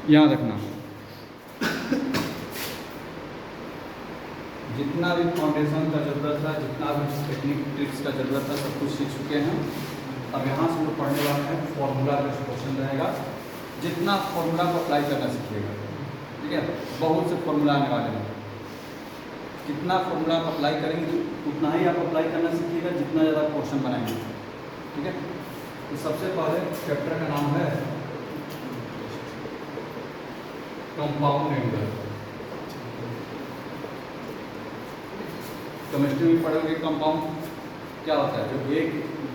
याद रखना, जितना भी फाउंडेशन का ज़रूरत था, जितना भी टेक्निक ट्रिक्स का ज़रूरत था, सब कुछ सीख चुके हैं। अब यहाँ से जो पढ़ने वाले हैं फॉर्मूला बेस्ड क्वेश्चन रहेगा। जितना फॉर्मूला को अप्लाई करना सीखिएगा, ठीक है, बहुत से फॉर्मूला आने वाले हैं। कितना फॉर्मूला आप अप्लाई करेंगे उतना ही आप अप्लाई करना सीखिएगा, जितना ज़्यादा क्वेश्चन बनाएंगे, ठीक है। तो सबसे पहले चैप्टर का नाम है कंपाउंड एंगल। केमिस्ट्री में पढ़ोगे कंपाउंड क्या होता है,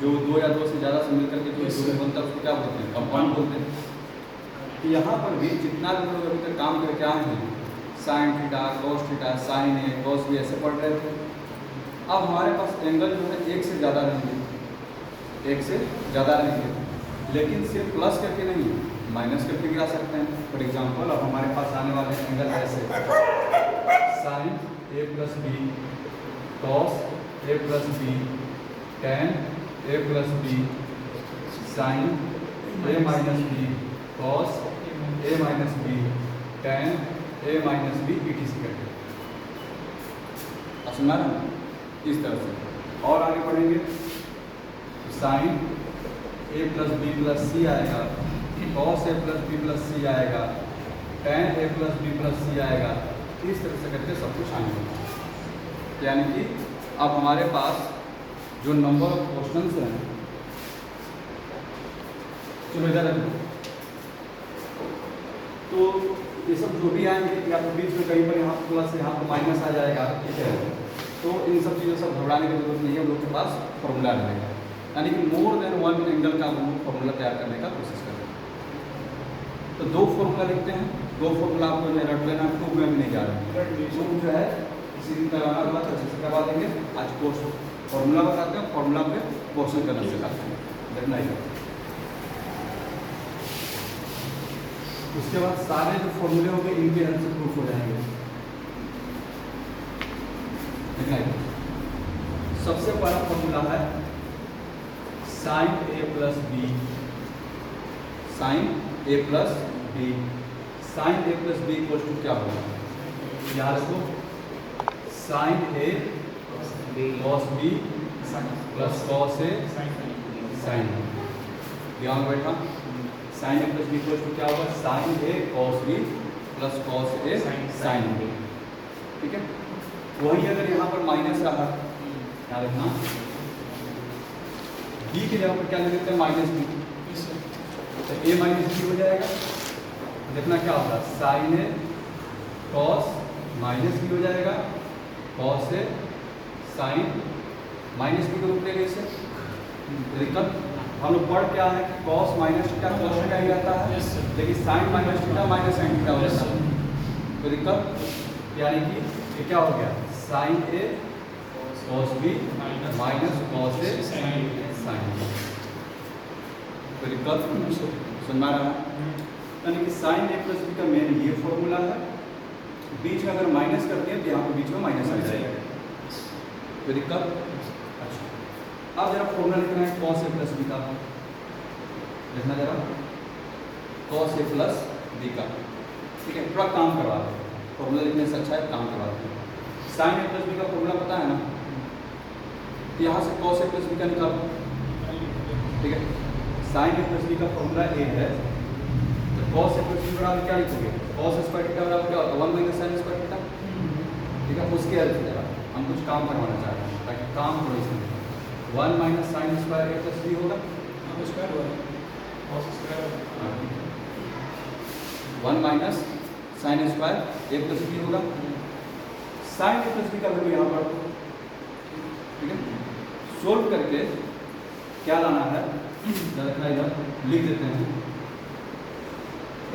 जो दो या दो से ज़्यादा से मिलकर के जो एक बनता है उसको क्या बोलते हैं, कंपाउंड बोलते हैं। तो यहाँ पर भी जितना भी लोग अभी तक काम करके आए हैं, sine theta, cos theta, sine A, cos B, ऐसे पढ़ रहे थे। अब हमारे पास एंगल जो है एक से ज़्यादा रहेंगे, एक से ज़्यादा रहेंगे, लेकिन सिर्फ प्लस करके नहीं, माइनस करके गिरा सकते हैं। फॉर एग्जांपल अब हमारे पास आने वाले एंगल ऐसे, sign A plus B, cos A plus B, tan A plus B, sine A minus B, cos a minus B, tan A minus B, etc. करके। सुना ना इस तरह से। और आगे बढ़ेंगे, sign A plus B plus सी आएगा, cos A plus B plus सी आएगा, tan A plus B plus सी आएगा। इस तरह से करके सब कुछ आएंगे। यानी कि अब हमारे पास जो नंबर ऑफ क्वेश्चंस हैं, चलो इधर रखो, तो ये सब जो भी आएंगे या तो बीच में कहीं पर यहाँ प्लस यहाँ पर माइनस आ जाएगा, ठीक है। तो इन सब चीज़ों से घबराने की जरूरत नहीं है, हम लोग के पास फॉर्मूला रहेगा। यानी कि मोर देन वन एंगल का हम लोग फॉर्मूला तैयार करने का कोशिश करें। तो दो फॉर्मूला लिखते हैं, दो फॉर्मूला आपको रट लेना, प्रूफ में भी नहीं जा रहा है। प्रूफ जो है इसी दिन करवाना होगा तो अच्छे से करवा देंगे। आज कोर्स फॉर्मूला बताते हैं, फॉर्मूला पे क्वेश्चन करना सिखाते हैं, देखना ही। उसके बाद सारे जो फॉर्मूले होंगे इनके हेल्प से प्रूफ हो जाएंगे, देखना ही। सबसे पहला फॉर्मूला है sine A plus B, sine A plus B, sine A plus B equal to क्या होगा, याद रखो, sine A cos B plus cos A sine B. ध्यान बैठा, sine A plus B equal to क्या होगा, sine A cos B plus cos A sine B, ठीक है। वही अगर यहाँ पर माइनस रहा, याद रखना, बी के जगह पर क्या ले लेते हैं, माइनस बी, तो ए माइनस बी हो जाएगा। देखना क्या होगा, sine A cos minus B हो जाएगा, cos A sign minus B को रूप ले इसे। दिक्कत हम लोग पढ़ क्या है, cos minus theta plus theta ही रहता है, लेकिन sine minus theta minus sine theta हो जाता है। तो दिक्कत यानी कि ये क्या हो गया, sign A cos B minus cos A sine b. तो दिक्कत सुनना रहा, यानी कि साइन ए प्लस बी का मेन ये फॉर्मूला है। बीच में अगर माइनस करते हैं तो यहाँ पर बीच में माइनस आ जाएगा, तो दिक्कत। अच्छा, अब जरा फॉर्मूला लिखना है कॉस ए प्लस बी का, लिखना जरा कॉस ए प्लस बी का, ठीक है। थोड़ा काम करवा दें, फॉर्मूला लिखने से अच्छा है काम करवा दें। साइन ए प्लस बी का फॉर्मूला पता है ना, यहाँ से कॉस ए प्लस बी का निकालो, ठीक है। साइन ए प्लस बी का फॉर्मूला ए है, तो कॉस ए प्लस बी बराबर क्या लिखोगे, कॉस स्क्वायर थीटा बराबर क्या होता है, 1 माइनस साइन स्क्वायर थीटा, ठीक है। उसके हेल्प से हम कुछ काम करवाना चाहते हैं ताकि काम थोड़ी सी 1 minus sine square A plus B होगा, 1 minus sine square A plus B होगा। साइन ए प्लस बी का वैल्यू यहाँ पर, ठीक है, सोल्व करके क्या लाना है, इधर लिख देते हैं।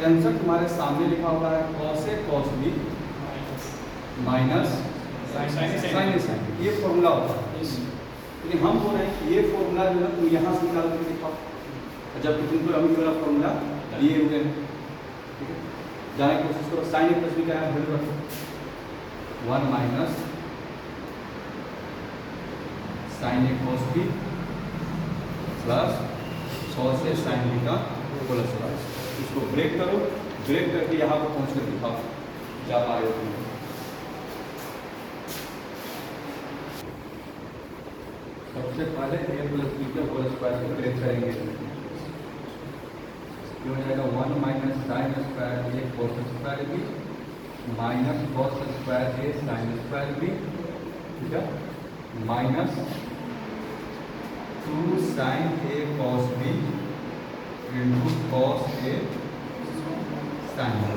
आंसर तुम्हारे सामने लिखा हुआ है, कॉस ए कॉस बी माइनस साइन ए साइन, ये फॉर्मूला होता है। लेकिन हम बोल रहे हैं कि ये फॉर्मूला जो है तुम यहाँ से निकाल कर दिखाओ, जबकि तुमको अभी वाला फॉर्मूला दिए हुए हैं, ठीक है। जाने की कोशिश करो, साइन ए प्लस बी का वैल्यू रखो, 1 minus sine A cos B plus cos A sine B का होल स्क्वायर। इसको ब्रेक करो, ब्रेक करके यहाँ पर पहुँच कर दिखाओ जा पा रहे हो। सबसे पहले a प्लस बी का होल स्क्वायर को ब्रेक करेंगे। ये हो जाएगा 1 minus sine square A cos square B minus cos square A sine square B, ठीक है, minus 2 sine A cos B into cos A sine B.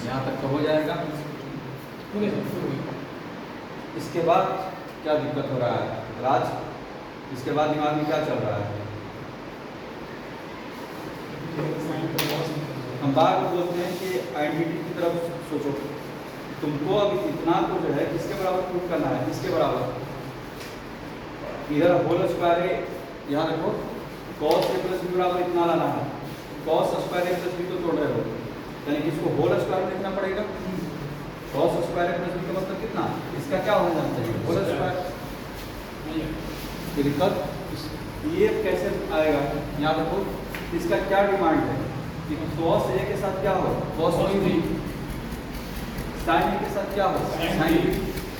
यहाँ तक तो हो जाएगा। इसके बाद क्या दिक्कत हो रहा है राज? इसके बाद दिमाग में क्या चल रहा है? हम बार बार बोलते हैं कि आइडेंटिटी की तरफ सोचो। तुमको अब इतना को जो है किसके बराबर प्रूव करना है? इसके बराबर। इधर होल स्क्वायर है, यहाँ देखो कॉस ए प्लस बी बराबर इतना लाना है। Cos square A plus B को तोड़ रहे हो, यानी कि इसको होल स्क्वायर में लिखना पड़ेगा। Cos square A plus B का मतलब कितना? इसका क्या होना चाहिए? Whole square. दिक्कत ये कैसे आएगा? यहाँ देखो इसका क्या डिमांड है कि कॉस ए के साथ क्या हो? Cos B. साइन ए के साथ क्या हो? Sine B.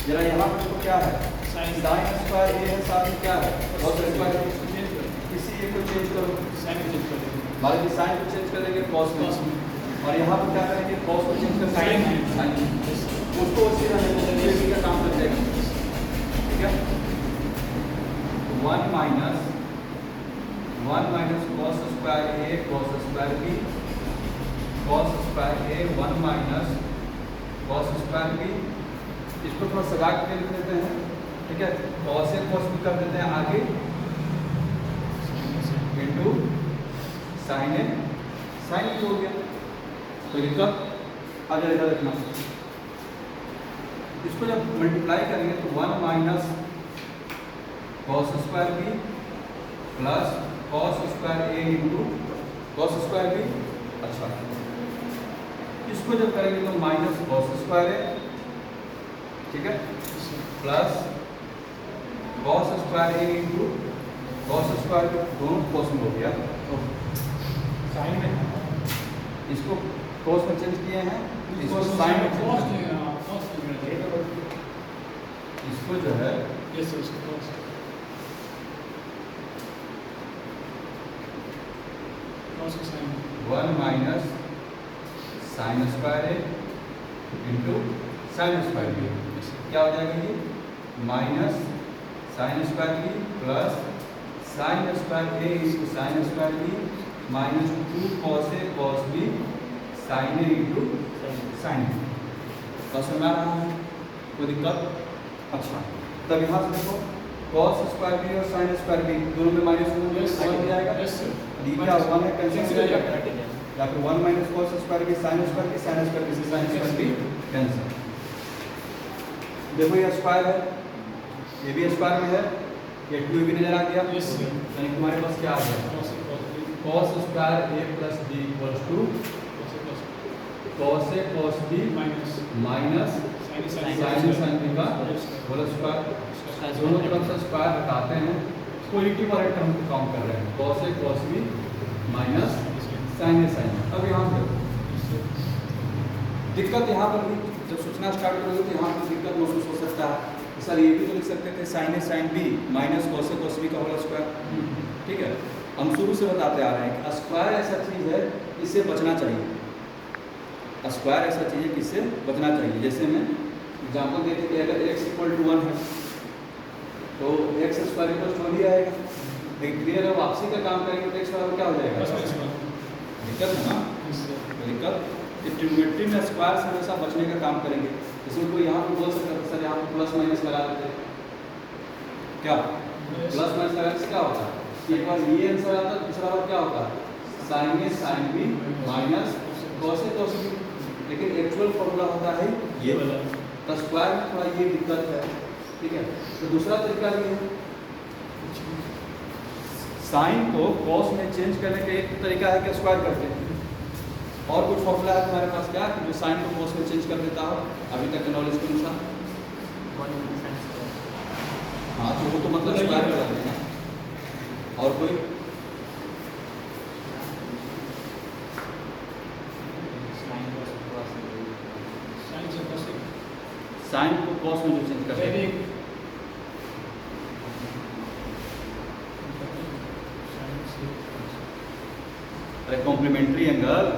जरा यहाँ पर तो क्या है? साइन स्क्वायर ए है, साथ में क्या है? Cos square. किसी एक को चेंज करो, साइन को चेंज कर देंगे, मान लीजिए साइन को चेंज कर देंगे कॉस में, और यहाँ पर क्या करेंगे? कॉस को चेंज कर साइन। उसको उसी तरह का काम कर देगा, ठीक है। 1 माइनस कॉस स्क्वायर ए cos square B, cos square ए 1 माइनस कॉस स्क्वायर बी। इसको थोड़ा सजा के लिख देते हैं, ठीक है। कॉस ए कॉस बी कर देते हैं आगे इंटू साइन ए साइन बी हो गया। तो दिक्कत आ जाएगा देखना। इसको जब मल्टीप्लाई करेंगे तो 1 minus cos square B plus cos square ए इंटू कॉस स्क्वायर बी। अच्छा, इसको जब करेंगे तो माइनस कॉस स्क्वायर ए, ठीक है, प्लस कॉस स्क्वायर ए इंटू कॉस स्क्वायर बी। दोनों कॉस में हो गया, साइन में इसको कॉस में चेंज किए हैं, इसको साइन में इसको जो है 1 माइनस साइन स्क्वायर ए इंटू साइन स्क्वायर बी। क्या हो जाएगा ये? Minus sine square B plus sine square A into sine square B minus 2 cos A cos B sine A into sine B. बस में आ रहा है, कोई दिक्कत? अच्छा, तब यहाँ से देखो कॉस स्क्वायर बी और साइन स्क्वायर बी दोनों में माइनस हो जाएगा। क्या 1 है कैंसिल हो जाएगा, या फिर 1 minus cos square B sine square B sine square B से साइन स्क्वायर बी कैंसिल। देखो ये स्क्वायर है, ये भी स्क्वायर में है, ये 2 भी नजर आ गया, यानी तुम्हारे पास क्या आ गया? Cos square A plus B equals to cos A cos B minus sine B का होल स्क्वायर। दोनों तरफ से स्क्वायर हटाते हैं, पॉजिटिव वाले टर्म को काउंट कर रहे हैं, cos A cos B minus sine A sine B. अब यहाँ पर दिक्कत, यहाँ पर भी जब सोचना स्टार्ट करोगे तो यहाँ पर दिक्कत महसूस हो सकता है। सर ये भी तो लिख सकते थे साइन ए साइन बी माइनस कॉस ए कॉस बी का होल स्क्वायर, ठीक है। हम शुरू से बताते आ रहे हैं कि स्क्वायर ऐसा चीज़ है इससे बचना चाहिए। स्क्वायर ऐसा चीज़ है कि इससे बचना चाहिए। जैसे मैं एग्जाम्पल देते कि अगर x इक्वल टू 1 है तो x स्क्वायर इक्वल टू ही आएगा, लेकिन क्लियर है वापसी का काम करेंगे तो x बराबर क्या हो जाएगा? दिक्कत है ना, दिक्कत कि ट्रिग्नोमेट्री में स्क्वायर से हमेशा बचने का काम करेंगे। इसमें कोई यहाँ पर बोल सकता है सर यहाँ पर प्लस माइनस लगा देते, क्या प्लस माइनस लगाने से क्या होता है? एक बार ये आंसर आता है, दूसरा बार क्या होता है? साइन ए साइन बी माइनस कॉस ए कॉस बी। लेकिन एक्चुअल फॉर्मूला होता है ये वाला, तो स्क्वायर में थोड़ा ये दिक्कत है, ठीक है। तो दूसरा तरीका भी है, साइन को कॉस में चेंज करने का एक तरीका है कि स्क्वायर करते हैं। और कुछ फॉर्मूला है तुम्हारे पास क्या कि जो साइन को कॉस में चेंज कर देता हो अभी तक के नॉलेज के अनुसार? हाँ, तो वो तो मतलब स्क्वायर कर देते हैं। और कोई साइन को कॉस में जो चेंज करते हैं अरे complementary angle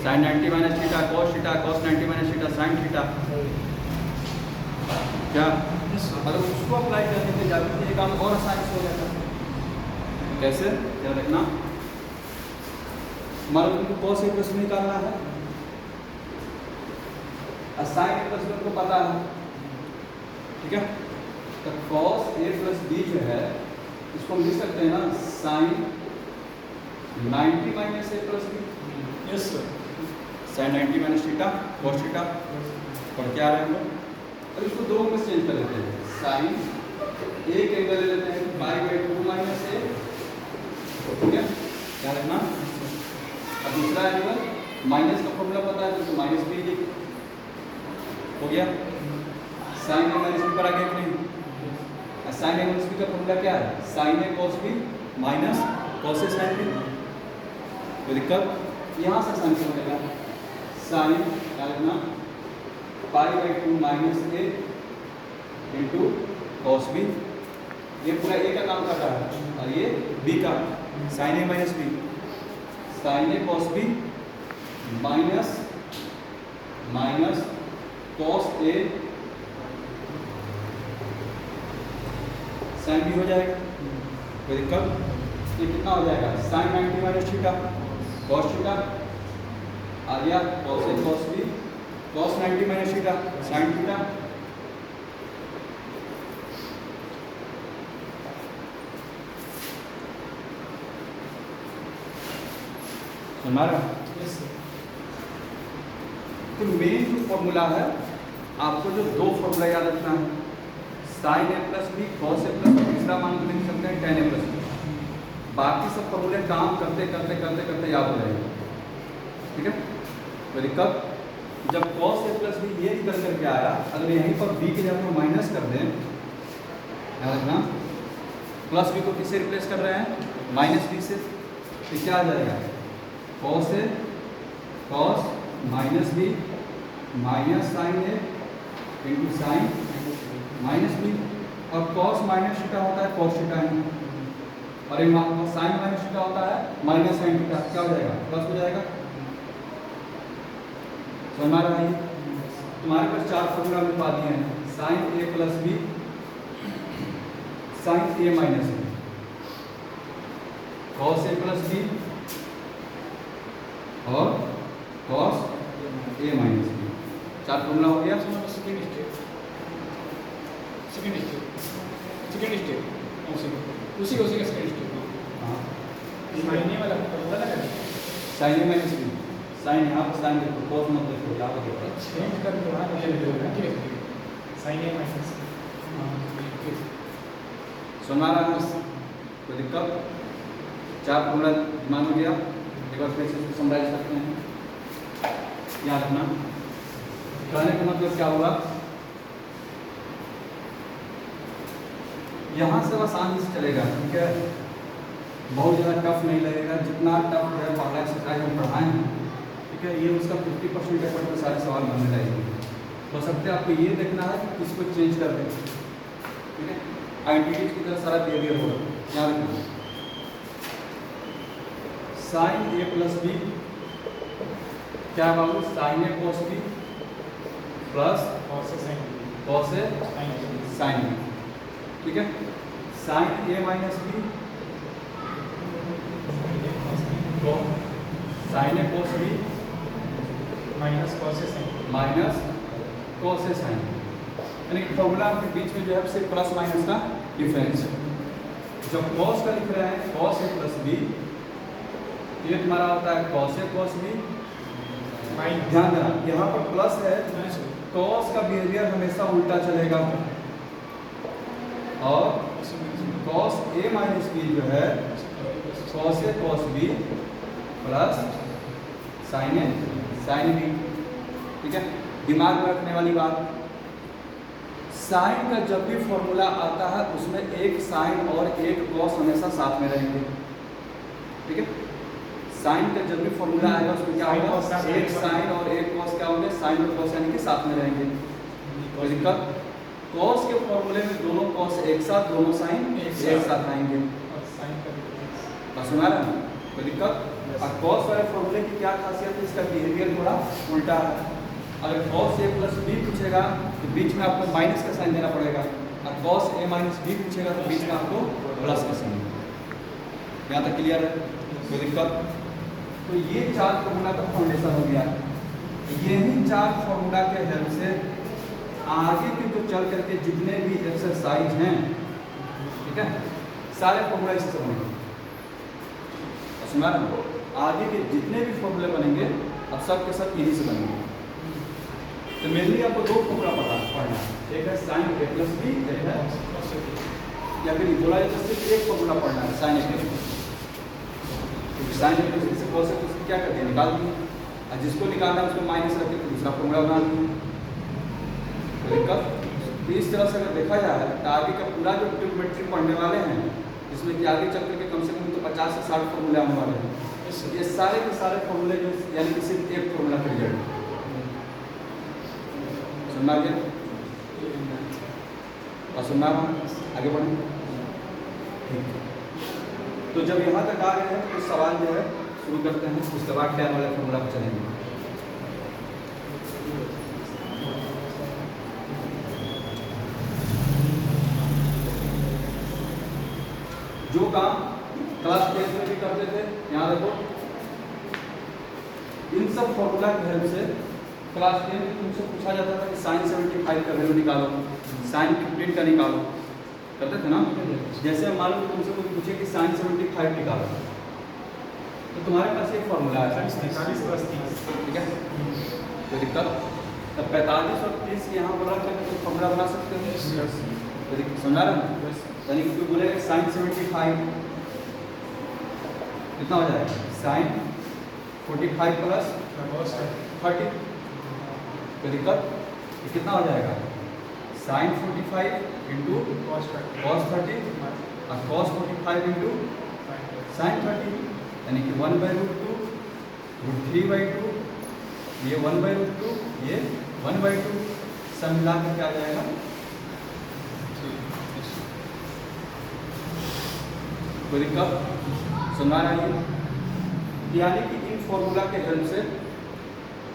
sine 90 minus theta cos 90 minus theta sine theta क्या अगर उसको अप्लाई करने के जाते तो ये काम और आसान हो जाता। कैसे क्या रखना हमारा उनको कॉस ए प्लस निकालना है और साइन ए प्लस को पता है ठीक है। तो कॉस ए प्लस बी जो है इसको हम लिख सकते हैं ना sine 90 minus A plus B. Yes sir sine 90 minus theta cos theta पढ़ के आ रहे हैं हम लोग और इसको दो में चेंज कर लेते हैं। साइन एक एंगल ले लेते हैं पाई बाई 2 माइनस ए ठीक है क्या रखना। अब दूसरा एंगल माइनस का फॉर्मूला पता है तो माइनस बी लिख हो गया। साइन ए माइनस बी पर आ गया कि नहीं। साइन ए माइनस बी का फॉर्मूला क्या है sine A cos B minus cos A sine B. कोई दिक्कत यहाँ से साइन से मिलेगा साइन क्या रखना pi by 2 minus A into cos B. ये पूरा ए का काम कर रहा है और ये बी का sine A minus B sine A cos B minus minus cos A sine B हो जाएगा। कोई दिक्कत ये कितना हो जाएगा sine 90 minus theta cos theta आ गया कॉस ए cos B cos 90 minus theta sine theta. हमारा तो मेन जो फॉर्मूला है आपको जो दो फॉर्मूला याद रखना है sine A plus B cos A plus तीसरा मान लिख सकते हैं टेन ए प्लस बी। बाकी सब फॉर्मूले काम करते करते करते करते याद हो जाएंगे ठीक है। कोई दिक्कत जब कॉस ए प्लस बी ये निकल करके आया अगर यहीं पर बी के जगह पर माइनस कर दें याद रखना प्लस बी को किससे रिप्लेस कर रहे हैं माइनस बी से तो क्या आ जाएगा cos A cos minus B minus sine A into sine minus B और कॉस माइनस थीटा होता है कॉस थीटा है और ये साइन माइनस थीटा होता है माइनस साइन थीटा क्या हो जाएगा प्लस हो जाएगा। समझ में आ रहा है तुम्हारे पास चार फॉर्मूला में पा दिए हैं sign A plus B sine A minus B cos A plus B और कॉस ए माइनस बी चार फॉर्मूला हो गया। सेकेंड स्टेप उसी का सेकेंड स्टेप हाँ साइन ए वाला पता लगा sign A minus B sign यहाँ पर साइन देखो कॉस मत देखो यहाँ पर देखो चेंज कर दो हां ठीक है साइन ए माइनस सुना रहा है कोई दिक्कत चार फॉर्मूला दिमाग में गया एक बार फिर से इसको समराइज करते हैं याद रखना। कहने का मतलब क्या होगा यहाँ से आसानी से चलेगा ठीक है बहुत ज़्यादा टफ नहीं लगेगा जितना टफ है पहला एक्सरसाइज हम पढ़ाए हैं ठीक है ये उसका 50% एफर्ट में सारे सवाल बनने लगेंगे। हो सकता है आपको ये देखना है कि किसको चेंज कर दें ठीक है आइडेंटिटीज की तरह सारा बिहेवियर होगा याद रखना। साइन ए प्लस बी क्या बाबू sign A cos B plus cos A sine B ठीक है sine A minus B sine A cos B minus cos A sign यानी फॉर्मूला के बीच में जो है सिर्फ प्लस माइनस का डिफरेंस है। जब कॉस का लिख रहे हैं कॉस ए प्लस बी ये तुम्हारा होता है कॉस ए कॉस बी ध्यान देना यहाँ पर प्लस है कॉस का बिहेवियर हमेशा उल्टा चलेगा और कॉस ए माइनस बी जो है कॉस ए कॉस बी प्लस साइन ए साइन बी ठीक है। दिमाग में रखने वाली बात साइन का जब भी फॉर्मूला आता है उसमें एक साइन और एक कॉस हमेशा साथ में रहेंगे ठीक है। साइन का जब भी फॉर्मूला आएगा उसमें क्या Sin होगा, cos साथ एक में साइन और एक कॉस क्या होंगे, साइन और कॉस यानी कि साथ में रहेंगे। कोई दिक्कत? कॉस के फॉर्मूले में दोनों कॉस एक साथ, दोनों साइन एक साथ आएंगे। और साइन का बस सुना रहे हैं? कोई दिक्कत? और कॉस वाले फॉर्मूले की क्या खासियत है, इसका बिहेवियर थोड़ा उल्टा है। अगर कॉस ए प्लस बी पूछेगा तो बीच में आपको माइनस का साइन देना पड़ेगा, और कॉस ए माइनस बी पूछेगा तो बीच में आपको प्लस का साइन। यहाँ तक क्लियर है? कोई दिक्कत? तो ये चार फॉर्मूला का फाउंडेशन हो गया। यही चार फॉर्मूला के हेल्प से आगे के जो चल करके जितने भी एक्सरसाइज हैं, ठीक है, सारे फॉर्मूला इससे बनेंगे। सुना रहे हो? आगे के जितने भी फॉर्मूले बनेंगे अब सब के सब इन्हीं से बनेंगे। तो मेनली आपको दो फॉर्मूला पढ़ना है, एक है साइन ए प्लस बी, एक है, या फिर बोला जाए तो सिर्फ एक फॉर्मूला पढ़ना है, sine A plus B. Sine A plus B से कॉस तो उसको क्या करते हैं, निकाल दिए, और जिसको निकालना है उसको माइनस रख के दूसरा फॉर्मूला बना दिए। तो इस तरह से अगर देखा जाए तो आगे का पूरा जो ट्रिग्नोमेट्री पढ़ने वाले हैं, जिसमें कि आगे चल करके कम से कम तो 50 से 60 फॉर्मूले आने वाले हैं, ये सारे के सारे फॉर्मूले जो यानी कि सिर्फ एक फॉर्मूला का रिजल्ट सुनना गया और सुनना आगे बढ़ें। ठीक है, तो जब यहाँ तक आ गए हैं तो सवाल जो है शुरू करते हैं, उसके बाद क्या वाले फॉर्मूला पर चलेंगे। जो काम क्लास 10 में भी करते थे, यहाँ देखो इन सब फॉर्मूला की हेल्प से क्लास 10 में तुमसे पूछा जाता था कि साइन 75 का वैल्यू निकालो, साइन 15 का निकालो, करते थे ना। जैसे मान लो तुमसे कोई पूछे कि साइन 75 निकालो, तो तुम्हारे पास एक फॉर्मूला है 45 + 30, ठीक है, कोई दिक्कत? तब 45 और 30 यहाँ बोला तो फॉर्मूला बना सकते हो, समझा रहे हैं? यानी कि कोई बोलेगा साइन 75 कितना हो जाएगा, साइन 45 प्लस 30, कोई दिक्कत? ये कितना हो जाएगा, साइन 45 इंटू कॉस 30 और कॉस 45 इंटू साइन 30, यानी कि 1/√2 √3/2, ये 1/√2, ये 1/2, सब मिला कर क्या आ जाएगा, कोई दिक्कत? सुना रही है? यानी कि इन फॉर्मूला के हेल्प से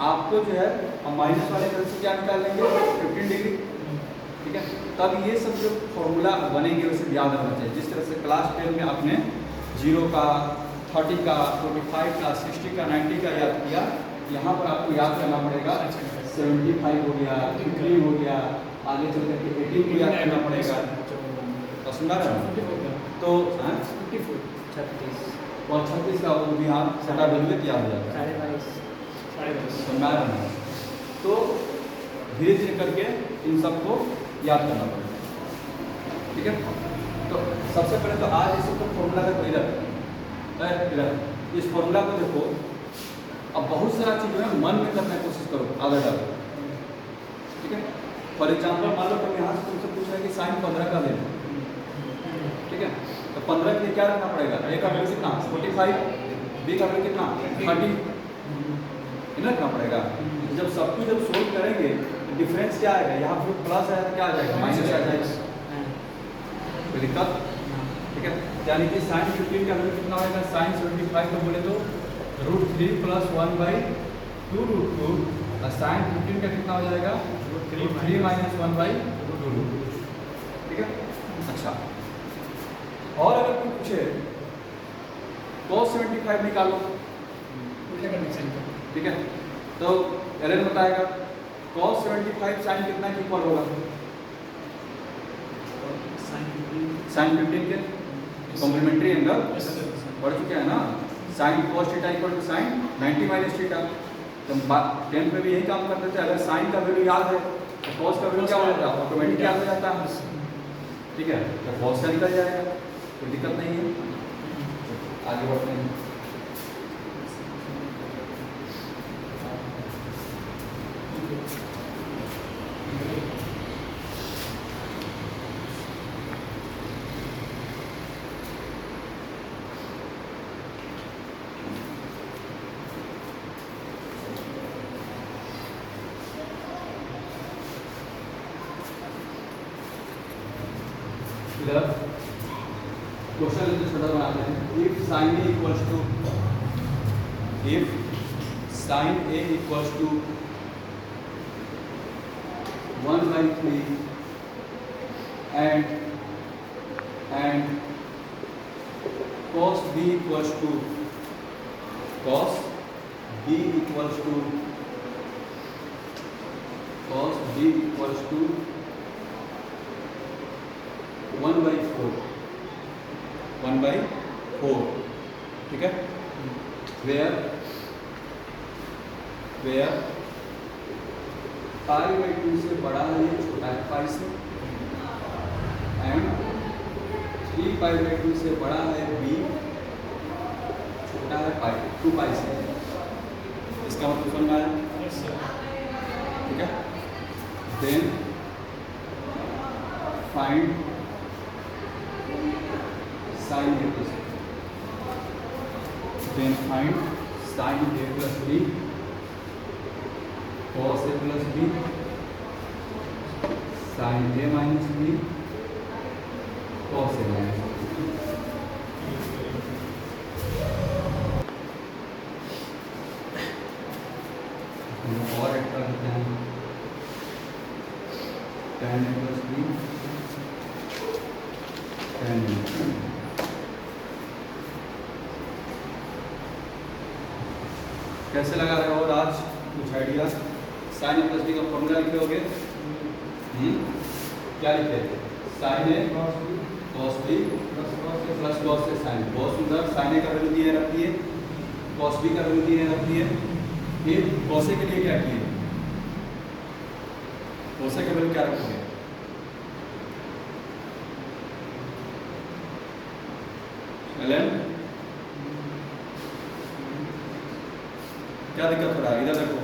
आपको जो है हम माइनस वाले हेल्प से क्या निकाल लेंगे, 15 डिग्री, ठीक है। तब ये सब जो फॉर्मूला बनेंगे उसे याद रखना चाहिए। जिस तरह से क्लास 10 में आपने 0 का, 30 का, 45 का, 60 का, 90 का याद किया, यहाँ पर आपको याद करना पड़ेगा 75 हो गया, 50 हो गया, आगे चल करके 18 को याद करना पड़ेगा। तो सुना रहे तो 36 और 36 का वो भी हाँ सटा वैल्यू याद हो जाता है, 22 सुना रहे हैं। तो धीरे धीरे करके इन सबको याद करना पड़ेगा, ठीक है। तो सबसे पहले तो आज इस फॉर्मूला का इधर इस फॉर्मूला को देखो। अब बहुत सारा चीज़ जो है मन में करने की कोशिश करो, आगे डालो, ठीक है। फॉर एग्जाम्पल मान लो कि यहाँ से तुमसे पूछ रहे हैं कि साइन 15 का ले लो, ठीक है। तो 15 के लिए क्या रखना पड़ेगा, ए का वैल्यू कितना 45, बी का वैल्यू कितना 30, इतना रखना पड़ेगा। जब सब कुछ जब सोल्व करेंगे तो डिफरेंस क्या आएगा, यहाँ पर प्लस आया तो क्या आ जाएगा, माइनस आ जाएगा, कोई दिक्कत, ठीक है। यानी कि साइन 15 का वैल्यू कितना होगा, साइन 75 को बोले तो √3 + 1/2 √2, और साइन 15 का कितना हो जाएगा, √3 - 1/2, ठीक है। अच्छा, और अगर कोई पूछे cos 75 निकालो, ठीक है, तो एरर बताएगा cos 75 साइन कितना के इक्वल होगा, साइन 15 के कॉम्प्लीमेंट्री एंगल बढ़ चुके हैं ना, sine cos theta = sine 90 - theta. तो 10 में भी यही काम करते थे, अगर साइन का वैल्यू याद है तो cos का वैल्यू क्या हो जाता है, ऑटोमेटिक याद हो जाता है, ठीक है। तो cos का निकल जाएगा, कोई दिक्कत नहीं है। आगे बढ़ते हैं। इधर क्वेश्चन लेते छोटा बनाते हैं। If sine A equals to 1/3 and cos b equals to 1/4, ठीक है। where π/2 से बड़ा है, ये छोटा है पाई से, एंड 3π/2 से बड़ा है b, छोटा है 2 पाई से। इसका मतलब समझ में आया? Yes, sir. ठीक है। Then find sine A plus b cos a plus b sin a minus b cos a minus b। और ऐड कर देते हैं tan a plus b tan a। कैसे लगा रहे हो आज? कुछ idea? Sign A plus B का फॉर्मूला लिखे होगे। क्या लिखे? Sign A cos B plus cos A sign. बहुत सुंदर। साइन ए का वैल्यू दिए रख दिए, कॉस बी का वैल्यू दिए रख दिए। फिर कॉस ए के लिए क्या किए? कॉस ए का वैल्यू क्या रखोगे? क्या दिक्कत हो रहा है? इधर देखो,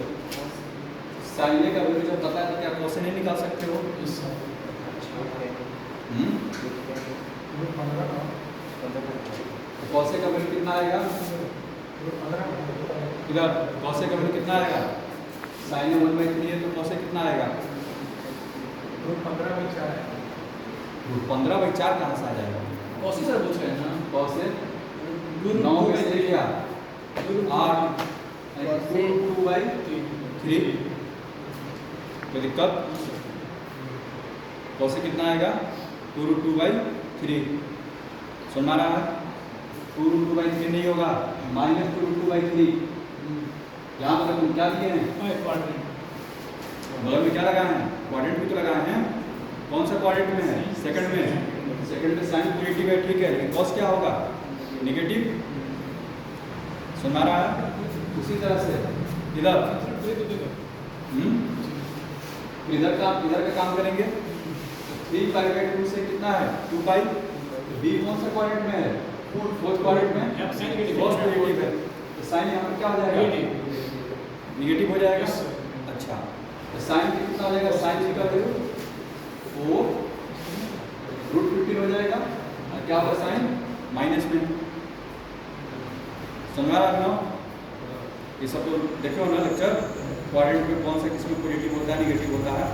साइन ए का वैल्यू जब पता है तो क्या कॉस ए नहीं निकाल सकते हो? Yes, sir. कॉस ए का वैल्यू कितना आएगा? इधर कॉस ए का वैल्यू कितना आएगा? साइन ए 1/3 है तो कॉस ए कितना आएगा? 15/4 कहाँ से आ जाएगा? कौन सी सर पूछ रहे हैं ना? कॉस ए 9 में से क्या 8 2/3। कोई दिक्कत? कॉस ए कितना आएगा? 2√2/3। सुन रहा है? 2√2/3 नहीं होगा, -2√2/3। यहाँ पर तुम क्या दिए हैं? बगल में क्या लगाए हैं? क्वाड्रेंट भी तो लगाए हैं। कौन सा क्वाड्रेंट में है? सेकंड में। सेकंड में साइन पॉजिटिव है, ठीक है, लेकिन कॉस क्या होगा? नेगेटिव। सुन रहा है? उसी तरह से इधर इधर का काम करेंगे। 3π/2 से कितना है? 2 पाई। बी कौन सा क्वाड्रेंट में है? फोर्थ क्वाड्रेंट में। कॉस पॉजिटिव है तो साइन यहाँ पर क्या हो जाएगा? नेगेटिव हो जाएगा। अच्छा, तो साइन कितना हो जाएगा? साइन का वैल्यू 4√15 हो जाएगा। और क्या होगा? साइन माइनस में। समझा रहा है? ये सब तो देखो ना लेक्चर। क्वाड्रेंट में कौन सा किसमें पॉजिटिव होता है, नेगेटिव होता है।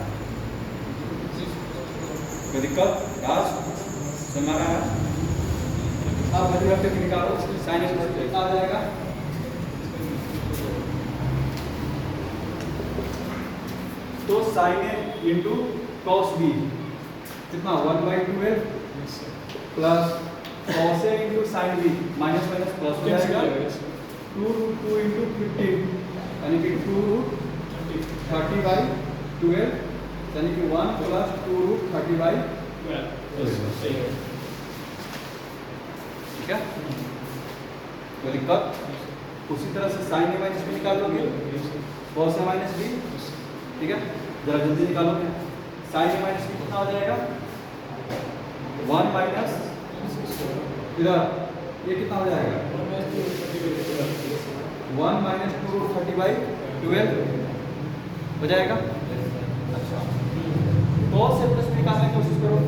कोई दिक्कत? राज समझ रहा है? आप वैल्यू रख के निकालो। साइन कितना आ जाएगा? तो sine A into cos B कितना? 1/12 plus cos A into sine B minus plus हो जाएगा। 2√2 इंटू 15 यानी कि 2√30/12 यानी कि 1 प्लस 2√30/12। ठीक है? कोई दिक्कत? उसी तरह से साइन ए माइनस बी निकालोगे, कॉस ए माइनस बी। ठीक है, जरा जल्दी निकालोगे। साइन ए माइनस बी कितना हो जाएगा? 1 माइनस इधर ये कितना हो जाएगा? 1 माइनस 2√30/12 हो जाएगा। अच्छा, कॉस ए प्लस बी निकालने की कोशिश करो।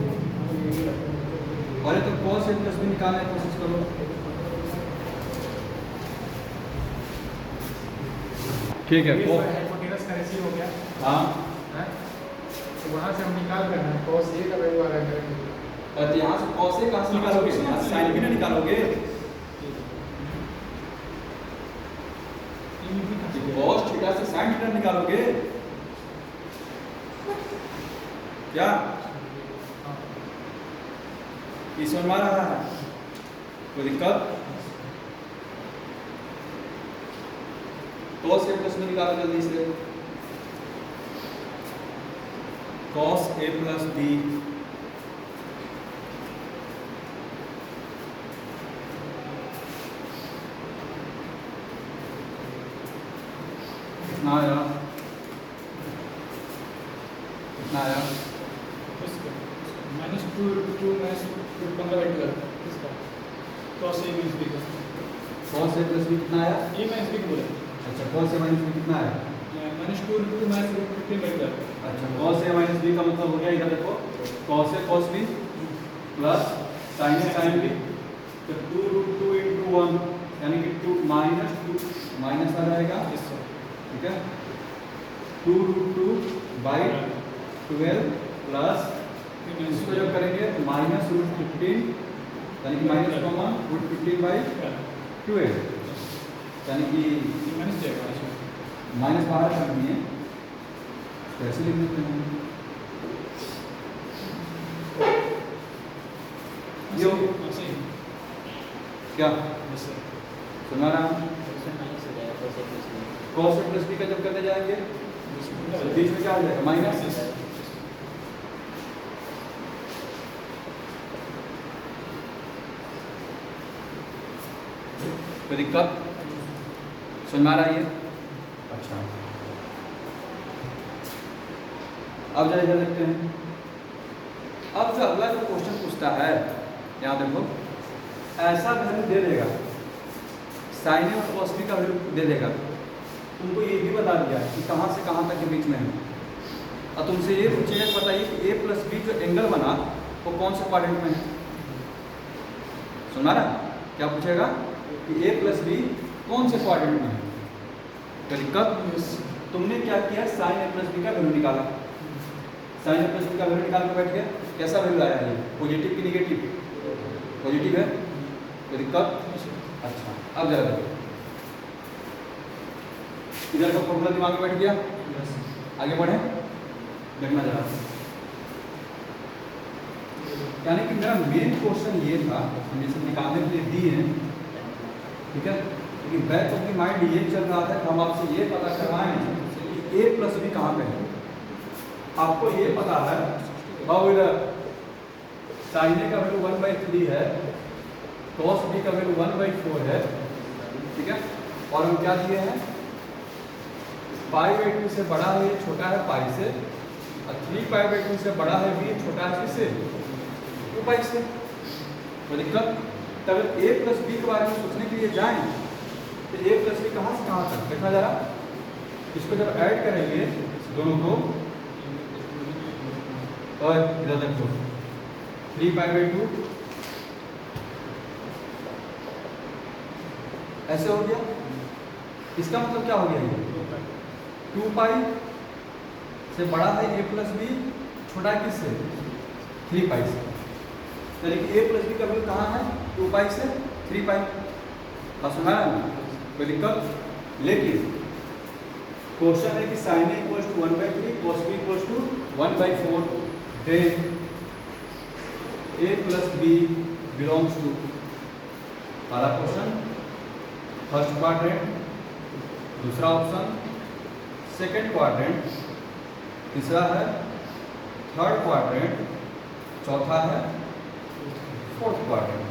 पहले तो कॉस ए प्लस बी निकालने की कोशिश करो। ठीक है, हाइपोटेनस का रेशियो हो गया। हाँ, तो वहाँ से हम निकाल कर कॉस ए का वैल्यू आ रहा है। तो यहाँ से कॉस ए कहाँ से निकालोगे, यहाँ से साइन बी ना निकालोगे। कॉस थीटा से साइन थीटा निकालोगे क्या? ये समझ में आ रहा है? कोई दिक्कत? कॉस ए प्लस बी निकालो जल्दी से। कॉस ए प्लस बी कितना आया? कितना आया? -2 15/12 इसका cos A minus B का कॉस ए प्लस बी कितना आया? A minus B को बोला अच्छा, कॉस ए माइनस बी कितना आया? -2 15/12 अच्छा, कॉस ए माइनस बी का मतलब हो गया, इधर देखो cos A cos B plus sine A sine b, तो 2√2 × 1 यानी कि 2 -2 माइनस आ जाएगा, ठीक है। 2√2/12 प्लस इसको जब करेंगे तो -√15 यानी कि माइनस कॉमन √15/12 यानी कि माइनस जाएगा। माइनस बाहर करनी है, कैसे लिख देते हैं यो क्या सुना रहा हूँ। कॉस ए प्लस बी का जब करने जाएंगे बीच में क्या हो जाएगा? माइनस। कोई दिक्कत? समझ में आ रहा है ये? अच्छा, अब जरा इधर देखते हैं। अब जो अगला जो क्वेश्चन पूछता है, यहाँ देखो, ऐसा वैल्यू दे देगा, साइन ए और कॉस बी का वैल्यू दे देगा, तुमको ये भी बता दिया कि कहाँ से कहाँ तक के बीच में है, और तुमसे ये पूछेगा बताइए कि ए प्लस बी जो एंगल बना वो कौन से क्वाड्रेंट में है। सुना रहा? क्या पूछेगा कि ए प्लस बी कौन से क्वाड्रेंट में है। क्या दिक्कत? तुमने क्या किया, साइन ए प्लस बी का वैल्यू निकाला, साइन ए प्लस बी का वैल्यू निकाल के बैठ गया। कैसा वैल्यू आया ये? पॉजिटिव की निगेटिव? पॉजिटिव है। कोई दिक्कत? अच्छा, अब जरा देखो, इधर का फॉर्मूला दिमाग में बैठ गया, आगे बढ़े, देखना जरा। यानी कि मेरा मेन क्वेश्चन ये था, हम सब निकालने के लिए दिए हैं, ठीक है, लेकिन बैक ऑफ द माइंड ये चल रहा था कि हम आपसे ये पता करवाएं कि ए प्लस बी कहाँ पे है। आपको ये पता है अब इधर साइन ए का वैल्यू 1/3 है, कॉस बी का वैल्यू 1/4 है, ठीक है, और हम क्या दिए हैं, π/2 से बड़ा है ये, छोटा है पाई से, और 3π/2 से बड़ा है बी, छोटा है किससे? 2π से। तो दिक्कत? तब ए प्लस बी के बारे में सोचने के लिए जाएं तो ए प्लस बी कहाँ से कहाँ तक देखा जा रहा। इसको जब ऐड करेंगे दोनों को, और इधर देखो 3π/2 ऐसे हो गया। इसका मतलब क्या हो गया, ये 2π से बड़ा है ए प्लस बी, छोटा है किससे? 3π से। यानी कि ए प्लस बी का वैल्यू कहाँ है? 2π से 3π। सुना है ना? कोई दिक्कत? लेकिन क्वेश्चन है कि sine A equals to 1/3, cos B equals to 1/4, then A plus B belongs to, पहला क्वेश्चन फर्स्ट क्वाड्रेंट, दूसरा ऑप्शन सेकंड क्वाड्रेंट, तीसरा है थर्ड क्वाड्रेंट, चौथा है फोर्थ क्वाड्रेंट।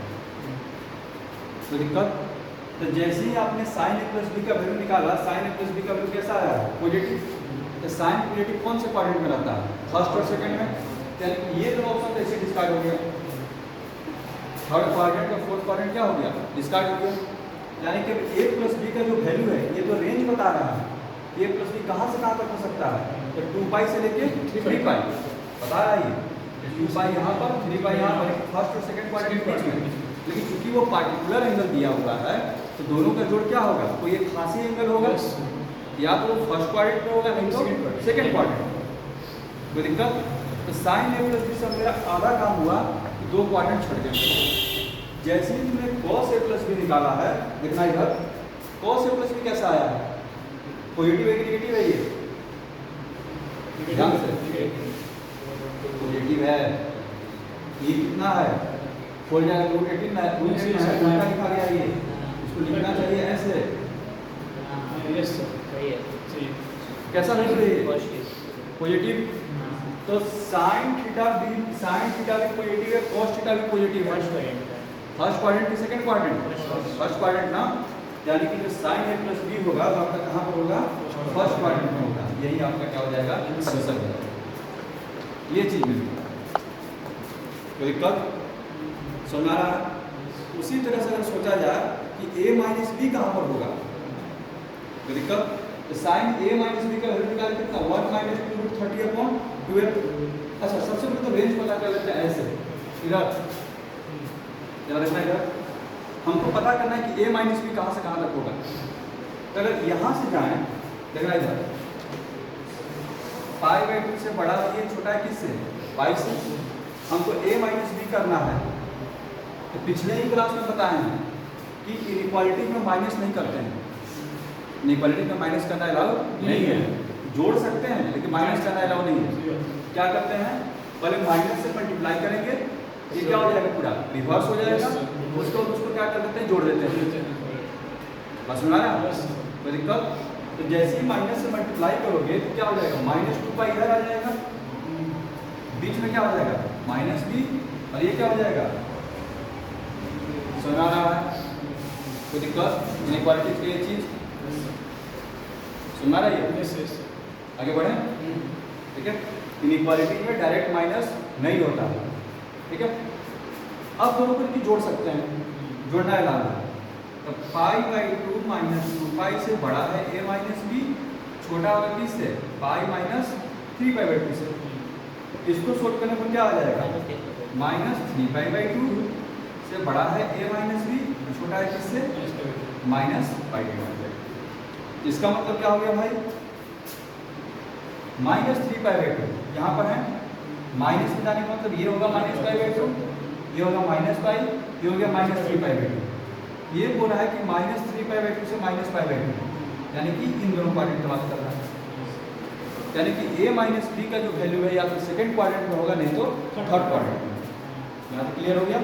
तो दिक्कत? तो जैसे ही आपने साइन ए प्लस बी का वैल्यू निकाला, साइन ए प्लस बी का वैल्यू कैसा आया? पॉजिटिव। तो साइन पॉजिटिव कौन से क्वाड्रेंट में रहता है? फर्स्ट और सेकंड में। यानी ये दो ऑप्शन ऐसे डिस्कार्ड हो गया, थर्ड क्वाड्रेंट का फोर्थ क्वाड्रेंट क्या हो गया? डिस्कार्ड हो गया। यानी कि ए प्लस बी का जो वैल्यू है ये तो रेंज बता रहा है, ए प्लस बी कहाँ से कहाँ तक हो सकता है, तो 2π से लेके 3π बता रहा है ये, 2π यहाँ पर, 3π यहाँ पर, फर्स्ट और सेकंड क्वाड्रेंट बीच में। लेकिन चूंकि वो पार्टिकुलर एंगल दिया हुआ है तो दोनों का जोड़ क्या होगा? कोई एक खासी एंगल होगा, या तो फर्स्ट क्वाड्रेंट में होगा, नहीं तो सेकंड क्वाड्रेंट। कोई दिक्कत? तो साइन ए प्लस बी से मेरा आधा काम हुआ कि 2 क्वाड्रेंट छोड़ गए। जैसे ही तुमने cos a प्लस बी निकाला है, देखना इधर cos a प्लस बी कैसा आया है, पॉजिटिव है कि नेगेटिव है, ये ध्यान से पॉजिटिव है। ये कितना है, खोल जाएगा रूट 18 है, रूट 18 है, उल्टा लिखा गया है, ये इसको लिखना चाहिए ऐसे। यस सर, सही है। सही कैसा लिख रही है, Positive. पॉजिटिव। तो साइन थीटा भी पॉजिटिव है, cos थीटा भी पॉजिटिव है। First variant का। फर्स्ट क्वाड्रेंट की second quadrant, First. First quadrant ना, यानी कि जो साइन a प्लस बी होगा वो आपका कहाँ पर होगा, फर्स्ट क्वाड्रेंट में होगा। यही आपका क्या हो जाएगा, आंसर हो जाएगा। ये चीज मिली, कोई दिक्कत समझ आ रहा है। उसी तरह से अगर सोचा जाए कि a माइनस बी कहाँ पर होगा, कोई दिक्कत, तो साइन a माइनस बी का वैल्यू निकाल कितना, 1 माइनस 2/30/12। अच्छा, सबसे पहले तो रेंज पता कर लेते हैं ऐसे, इधर जरा देखना इधर, हमको पता करना है कि a माइनस बी कहाँ से कहाँ तक होगा। तो अगर यहाँ से जाएं, देखना इधर, π/2 से बड़ा है, ये छोटा है किससे, पाई से। हमको a माइनस बी करना है, तो पिछले ही क्लास में बताए हैं कि इनइक्वालिटी में माइनस नहीं करते हैं। इनइक्वालिटी में माइनस करना अलाउ नहीं है, जोड़ सकते हैं लेकिन माइनस करना अलाउ नहीं है। क्या करते हैं, पहले माइनस से मल्टीप्लाई करेंगे, ये क्या हो जाएगा, पूरा रिवर्स हो जाएगा, उसको क्या कर देते हैं, जोड़ देते हैं। बस सुना रहा, कोई दिक्कत। तो जैसे ही माइनस से मल्टीप्लाई करोगे तो क्या हो जाएगा, -2 इधर आ जाएगा, बीच में क्या हो जाएगा, माइनस बी, और ये क्या हो जाएगा, सुना रहा है, कोई दिक्कत। इनइक्वालिटी की ये चीज सुना रही है, यस यस। आगे बढ़े, ठीक है। इनइक्वालिटी में डायरेक्ट माइनस नहीं होता है, ठीक है। अब दोनों को जोड़ सकते हैं, जोड़ना है लाना। तो π/2 -2π से बड़ा है a माइनस बी, छोटा होगा किससे, π माइनस 3π/2 से। इसको सोल्व करने पर क्या आ जाएगा, -3π/2 से बड़ा है a माइनस बी, छोटा है किससे, -π/2। इसका मतलब क्या हो गया भाई, -3π/2 यहाँ पर है, माइनस में जाने का मतलब ये होगा -π/2, ये होगा -π, ये हो गया -3π/2। ये बोल रहा है कि -3π/2 से -π/2, यानी कि इन दोनों क्वाड्रेंट की बात कर रहा है। यानी कि a माइनस बी का जो वैल्यू है या तो सेकंड क्वाड्रेंट में होगा, नहीं तो थर्ड क्वाड्रेंट में। यहाँ तो क्लियर हो गया।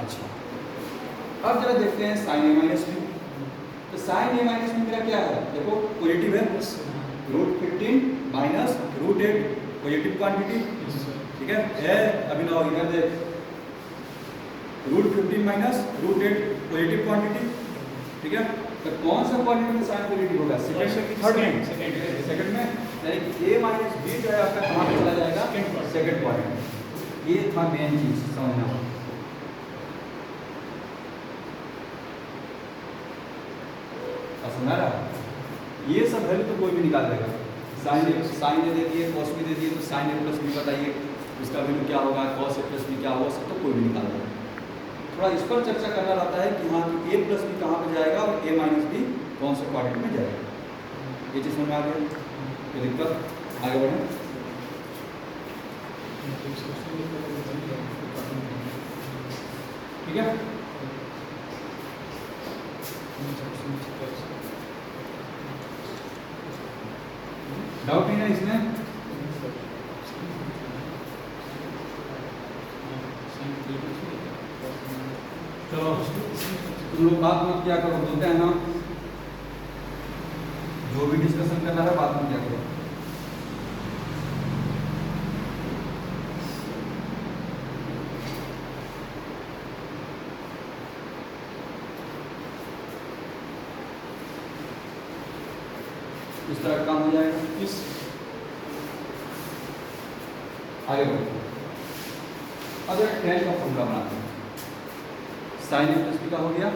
अच्छा, अब जरा देखते हैं साइन a माइनस बी। तो साइन a माइनस बी मेरा क्या है, देखो पॉजिटिव है, √15 माइनस √8 पॉजिटिव क्वांटिटी, ठीक है। अभी ना इधर देख, √15 माइनस √8 पॉजिटिव क्वांटिटी, ठीक है। तो कौन सा क्वांटिटी में साइन पॉजिटिव होगा, सेकंड में कि थर्ड में, सेकंड में, यानी कि a माइनस बी जो है आपका कहाँ पे चला जाएगा, सेकंड क्वाड्रेंट। ये था मेन चीज समझना। सुना रहा, ये सब वैल्यू तो कोई भी निकाल देगा। साइन ए दे दिए, कॉस बी दे दिए, तो साइन ए प्लस बी बताइए उसका वैल्यू क्या होगा, कॉस ए प्लस बी क्या होगा, सब तो कोई भी निकाल देगा। थोड़ा इस पर चर्चा करना रहता है कि हाँ कि a प्लस बी कहाँ पे जाएगा और a माइनस बी कौन से क्वाड्रेंट में जाएगा। ये चीज़ समझ में आ गया, कोई दिक्कत, आगे बढ़ें। ठीक है, डाउट नहीं है इसमें, चलो तुम लोग बात मत क्या करो, बोलते हैं ना, जो भी डिस्कशन करना है बात मत क्या करो। इस तरह काम हो जाएगा। इस आगे बढ़ो, अब एक टेन का फॉर्मूला बनाते हैं। साइन ए प्लस बी का हो गया,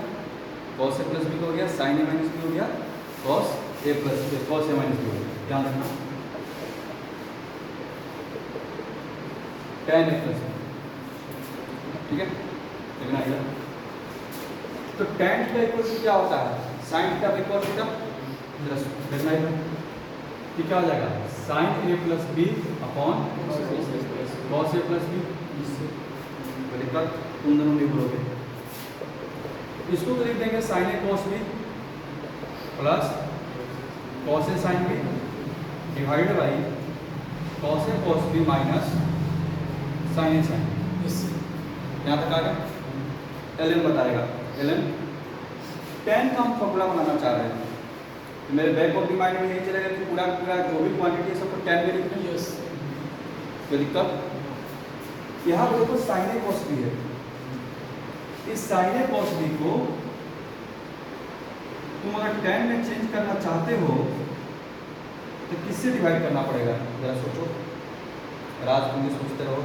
कॉस ए प्लस बी का हो गया, साइन ए माइनस बी हो गया, cos A plus B, cos a minus B हो गया। ध्यान रखना, टेन ए प्लस बी, ठीक है। देखना इधर, तो टेन थीटा इक्वल टू क्या होता है, साइन थीटा इक्वल थीटा, देखना इधर कि क्या हो जाएगा, sign A plus B upon cos A plus B. कोई दिक्कत? तुम दोनों नहीं बोलोगे। इसको तो लिख देंगे sine A cos B plus cos A sine B divide by cos A cos B minus sine A sine B. Yes यहाँ तक आ गया। एल बताएगा, एल टेन का हम फॉर्मूला बनाना चाह रहे हैं, तो मेरे बैक ऑफ द माइंड में यही चलेगा कि पूरा पूरा जो भी क्वांटिटी है सबको टेन में लिख दें। यस कोई दिक्कत? यहाँ पर देखो साइन ए कॉस बी है, इस साइन ए कॉस बी को तुम अगर टेन में चेंज करना चाहते हो तो किससे डिवाइड करना पड़ेगा? जरा सोचो, रात तुम भी सोचते रहो।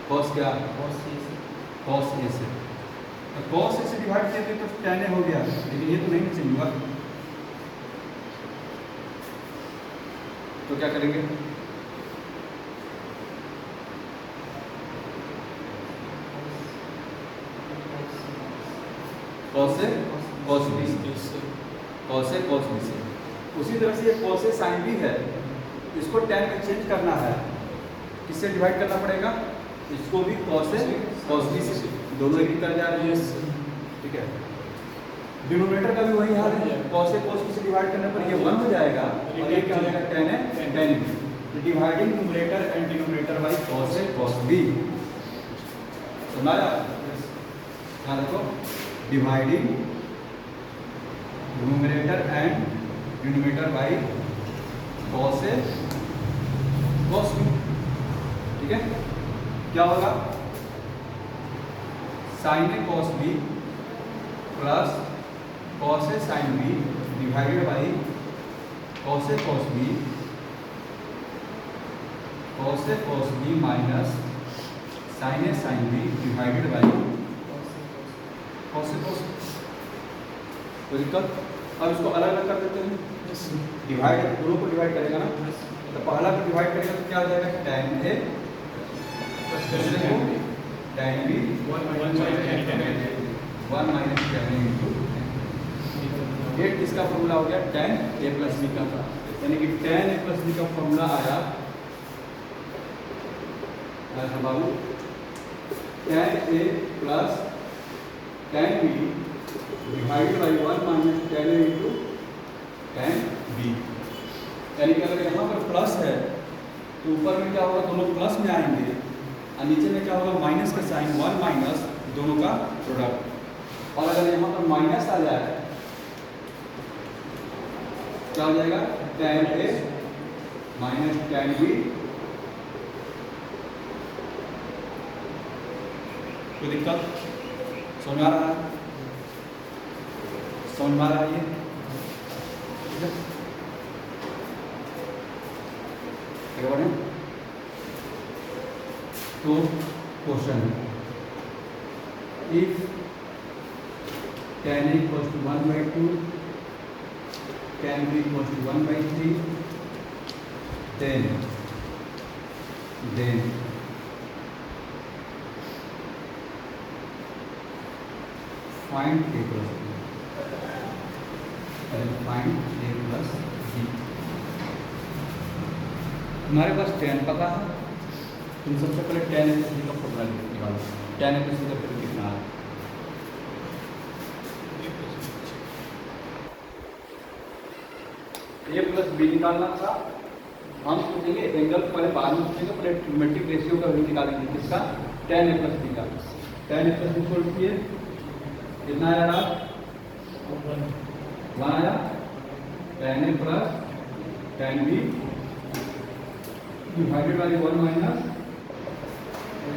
कॉस क्या? कॉस ए से, कॉस ए से डिवाइड किया तो टेन ए हो गया, लेकिन ये तो नहीं चेंज हुआ, तो क्या करेंगे? Cos A cos B, cos A cos B से। उसी तरह से ये कॉस ए साइन बी है, इसको टेन में चेंज करना है, किससे डिवाइड करना पड़ेगा? इसको भी कॉस ए कॉस बी से, दोनों एग्री कर जा रहे हैं। ठीक है, डिनोमिनेटर का भी वही हाल है, कॉस ए कॉस बी से डिवाइड करने पर ये 1 हो जाएगा और ये क्या हो जाएगा? Tan A tan B. Dividing numerator and denominator by cos A cos B. समझाया? हाँ देखो, dividing numerator and denominator by cos A cos B. ठीक है, क्या होगा? Sine A cos B plus cos A sine B divided by cos A cos B, cos A cos B minus sine A sine B divided by cos A cos B. कोई दिक्कत? अब इसको अलग अलग कर देते हैं, डिवाइड दोनों को डिवाइड करेगा ना, तो पहला को डिवाइड करेगा तो क्या हो जाएगा? Tan A tan B 1 minus tan into ये किसका फॉर्मूला हो गया? टेन ए प्लस बी का, यानी कि टेन ए प्लस बी का फॉर्मूला आया बाबू tan A plus tan B divided by 1 minus tan A into tan B. यानी कि अगर यहाँ पर प्लस है तो ऊपर में क्या होगा? दोनों प्लस में आएंगे और नीचे में क्या होगा? माइनस का साइन, 1 माइनस दोनों का प्रोडक्ट। और अगर यहाँ पर माइनस आ जाए क्या हो जाएगा? टेन ए माइनस टेन बी। कोई दिक्कत? समझ आ रहा है? समझ में आ रहा है ये? ठीक है, क्या बोले? तो question if tan a equals to 1/2, tan b equals to 1/3, then find a plus b, and find a plus b। तुम्हारे पास tan पता है, तुम सबसे पहले tan a plus b का फॉर्मूला निकालो। tan a plus b का फिर कितना है? ए प्लस बी निकालना था, हम सोचेंगे एंगल को पहले बाद में सोचेंगे, पहले ट्रिग्नोमेट्रिक रेशियो का वैल्यू निकालेंगे, किसका? tan a प्लस बी का। tan a प्लस बी को लिखिए, कितना आया रहा? 1 आया। tan a plus tan b divided by 1 minus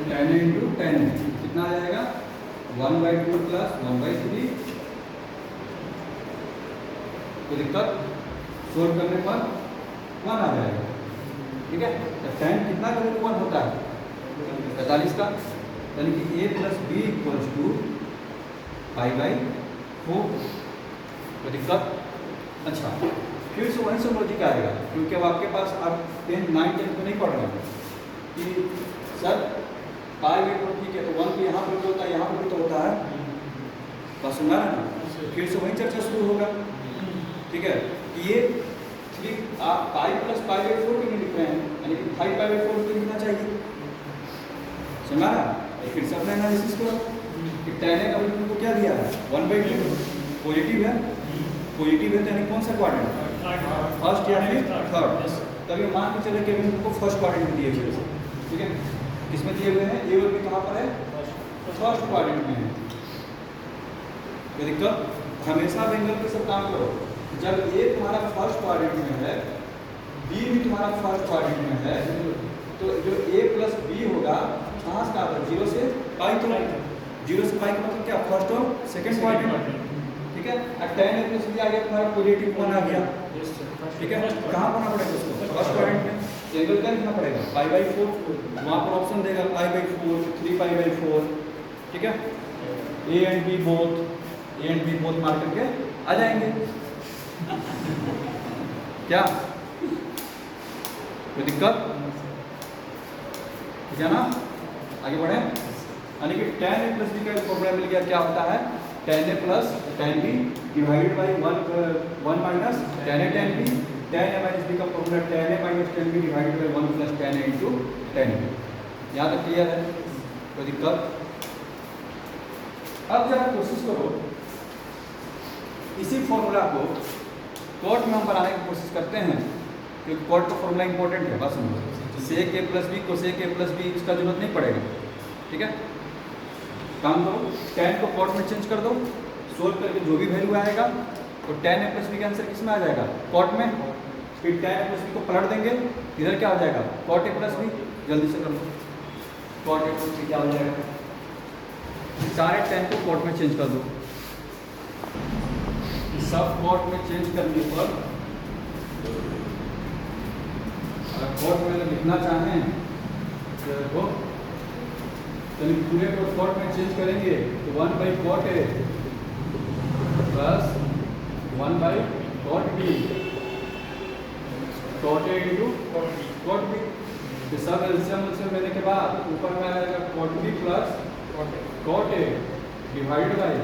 tan a into tan b, कितना आ जाएगा? 1/2 प्लस 1/3। कोई दिक्कत? सोल्व करने पर 1 आ जाएगा। ठीक है, तो tan कितना का वैल्यू 1 होता है? 45 का, यानी कि a plus B equals to π/4। कोई दिक्कत? अच्छा, फिर से वहीं से लॉजिक आएगा, क्योंकि अब आपके पास आप 10, 9, 10 को नहीं पढ़ रहे हैं कि सर π/4 ठीक है, तो 1 तो यहाँ पर भी होता है, यहाँ पर भी तो होता है, बस सुना है ना? फिर से वहीं चर्चा शुरू होगा। ठीक है, कि ये ठीक आप पाई प्लस π/4 क्यों नहीं लिख रहे हैं, यानी कि 5/4 तो लिखना चाहिए। समझा ना? फिर से अपना एनालिसिस करो कि tan a का वैल्यू तुमको क्या दिया है 1/2 पॉजिटिव है, पॉजिटिव है तो यानी कौन सा क्वाड्रेंट, फर्स्ट या फिर थर्ड। तब ये मान के चले कि अभी तुमको फर्स्ट क्वाड्रेंट में दिए हुए हैं, ठीक है? किसमें दिए हुए हैं? ए और बी कहाँ पर है? फर्स्ट क्वाड्रेंट में है। कोई दिक्कत? हमेशा एंगल के साथ काम करो। जब ए तुम्हारा फर्स्ट क्वाड्रेंट में है, बी भी तुम्हारा फर्स्ट क्वाड्रेंट में है, तो जो ए प्लस बी होगा कहाँ से आता है? 0 से पाई, तो 0 से पाई का मतलब क्या? फर्स्ट और सेकंड क्वाड्रेंट, ठीक है? अब tan a प्लस बी आ गया तुम्हारा पॉजिटिव 1 आ गया, ठीक है? कहाँ होना पड़ेगा उसको? फर्स्ट क्वाड्रेंट में। एंगल क्या लिखना पड़ेगा? π/4, वहाँ पर ऑप्शन देगा π/4, 3π/4, ठीक है? ए एंड बी बोथ मार करके आ जाएंगे। क्या कोई दिक्कत? ठीक है ना? आगे बढ़े। यानी कि tan a प्लस बी का फॉर्मूला मिल गया, क्या होता है? tan a plus tan b divided by 1 minus tan a tan b। tan a minus b का formula tan a minus tan b divided by 1 plus tan a into tan b। यहाँ तक clear है? कोई दिक्कत? अब जरा कोशिश करो इसी फॉर्मूला को कॉट में हम बनाने की कोशिश करते हैं, क्योंकि कॉट का फॉर्मूला इंपॉर्टेंट है। बस sec A plus B cosec A plus B इसका जरूरत नहीं पड़ेगा, ठीक है? काम करो, tan को कॉट में चेंज कर दो, सोल्व करके जो भी वैल्यू आएगा तो tan a प्लस बी का आंसर किस में आ जाएगा? कॉट में। फिर tan a प्लस बी को पलट देंगे, इधर क्या हो जाएगा? Cot a plus B. जल्दी से कर लो, कॉट a प्लस बी क्या हो जाएगा? सारे tan को कॉट में चेंज कर दो। सब कॉट में चेंज करने पर अगर कॉट में लिखना चाहें तो देखो, चलिए पूरे को कॉट में चेंज करेंगे तो 1/cot a plus 1/cot b, cot a into cot b। तो सब एलसीएम लेने के बाद ऊपर में आ जाएगा cot b plus cot a divide by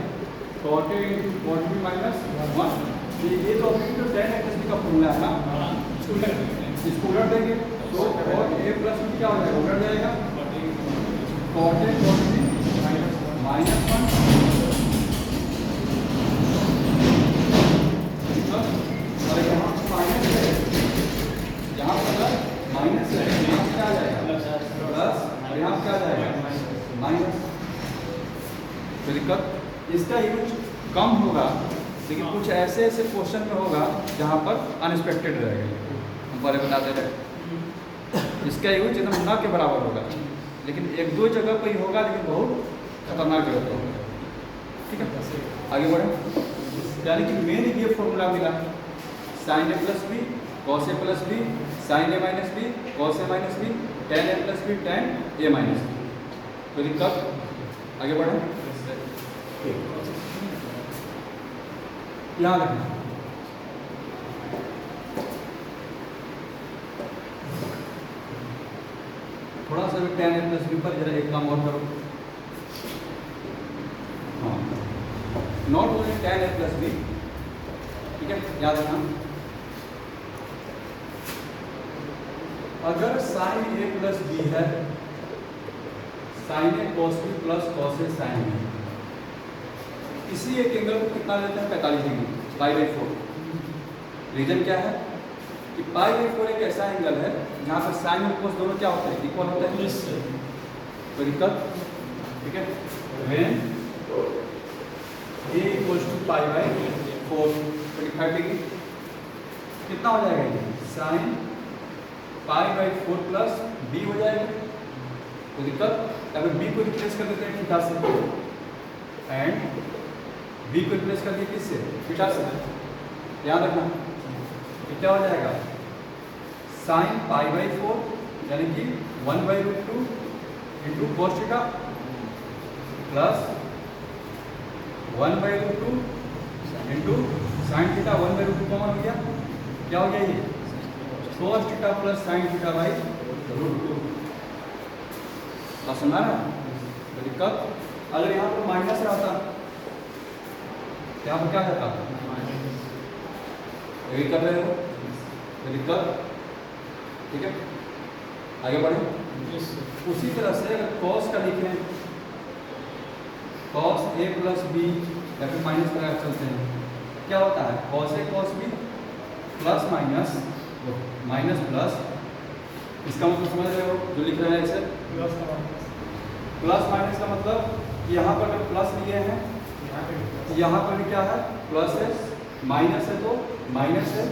cot a into cot b minus 1। ये तो अभी तो tan a प्लस b का फॉर्मूला है ना, इसको उलट देंगे तो cot a प्लस b क्या हो जाएगा? उलट जाएगा cot a cot b minus 1। और यहाँ माइनस है, यहाँ पर माइनस है, यहाँ क्या आ जाएगा? प्लस, और यहाँ क्या आ जाएगा? माइनस। तो दिक्कत इसका यूज कम होगा, लेकिन कुछ ऐसे ऐसे क्वेश्चन में होगा जहाँ पर अनएक्सपेक्टेड रहेगा। हम पहले बताते रहे इसका यूज एकदम ना के बराबर होगा, लेकिन एक दो जगह पर ही होगा, लेकिन बहुत खतरनाक जगह होगा, ठीक है? आगे बढ़े। यानी कि मेन ये फॉर्मूला मिला, sin a plus B cos a plus B sin a minus B cos a minus B tan a plus B tan a minus B. कोई दिक्कत? आगे बढ़े। यहाँ रखना, थोड़ा सा भी tan a प्लस बी पर जरा एक काम और करो। हाँ, not only tan a plus B, ठीक है? याद रखना, अगर sin a प्लस बी है, sin a cos b plus cos a sin b, इसी एक एंगल को कितना लेते हैं? 45 डिग्री, π/4। रीजन क्या है कि π/4 एक ऐसा एंगल है जहाँ पर साइन और कोस दोनों क्या होते हैं? इक्वल होते हैं। कोई दिक्कत? ठीक है? When a equals to π/4 45 degree कितना हो जाएगा? ये साइन π/4 प्लस b हो जाएगा। कोई दिक्कत? अगर b को रिप्लेस कर देते हैं थीटा से, एंड b को रिप्लेस कर दिए किससे? थीटा से। याद रखना क्या हो जाएगा? साइन π/4 यानी कि 1/√2 into cos theta plus 1/√2 into sine theta. 1/√2 common हो गया, क्या हो गया? ये cos theta plus sine theta by √2। समझ रहा है? कोई दिक्कत? अगर यहाँ पर माइनस रहता, यहाँ पर क्या रहता? यही कर रहे हो, कोई दिक्कत? ठीक है? आगे बढ़े। Yes, sir. उसी तरह से अगर कॉस का लिखें, कॉस ए प्लस बी या फिर माइनस लगा चलते हैं, क्या होता है कॉस ए cos B plus minus minus plus, इसका मतलब समझ रहे हो जो लिख रहे हैं इसे, Plus का minus. प्लस माइनस का मतलब कि यहाँ पर अगर प्लस लिए हैं यहाँ पे plus. यहाँ पर भी क्या है प्लस है, माइनस है तो माइनस है,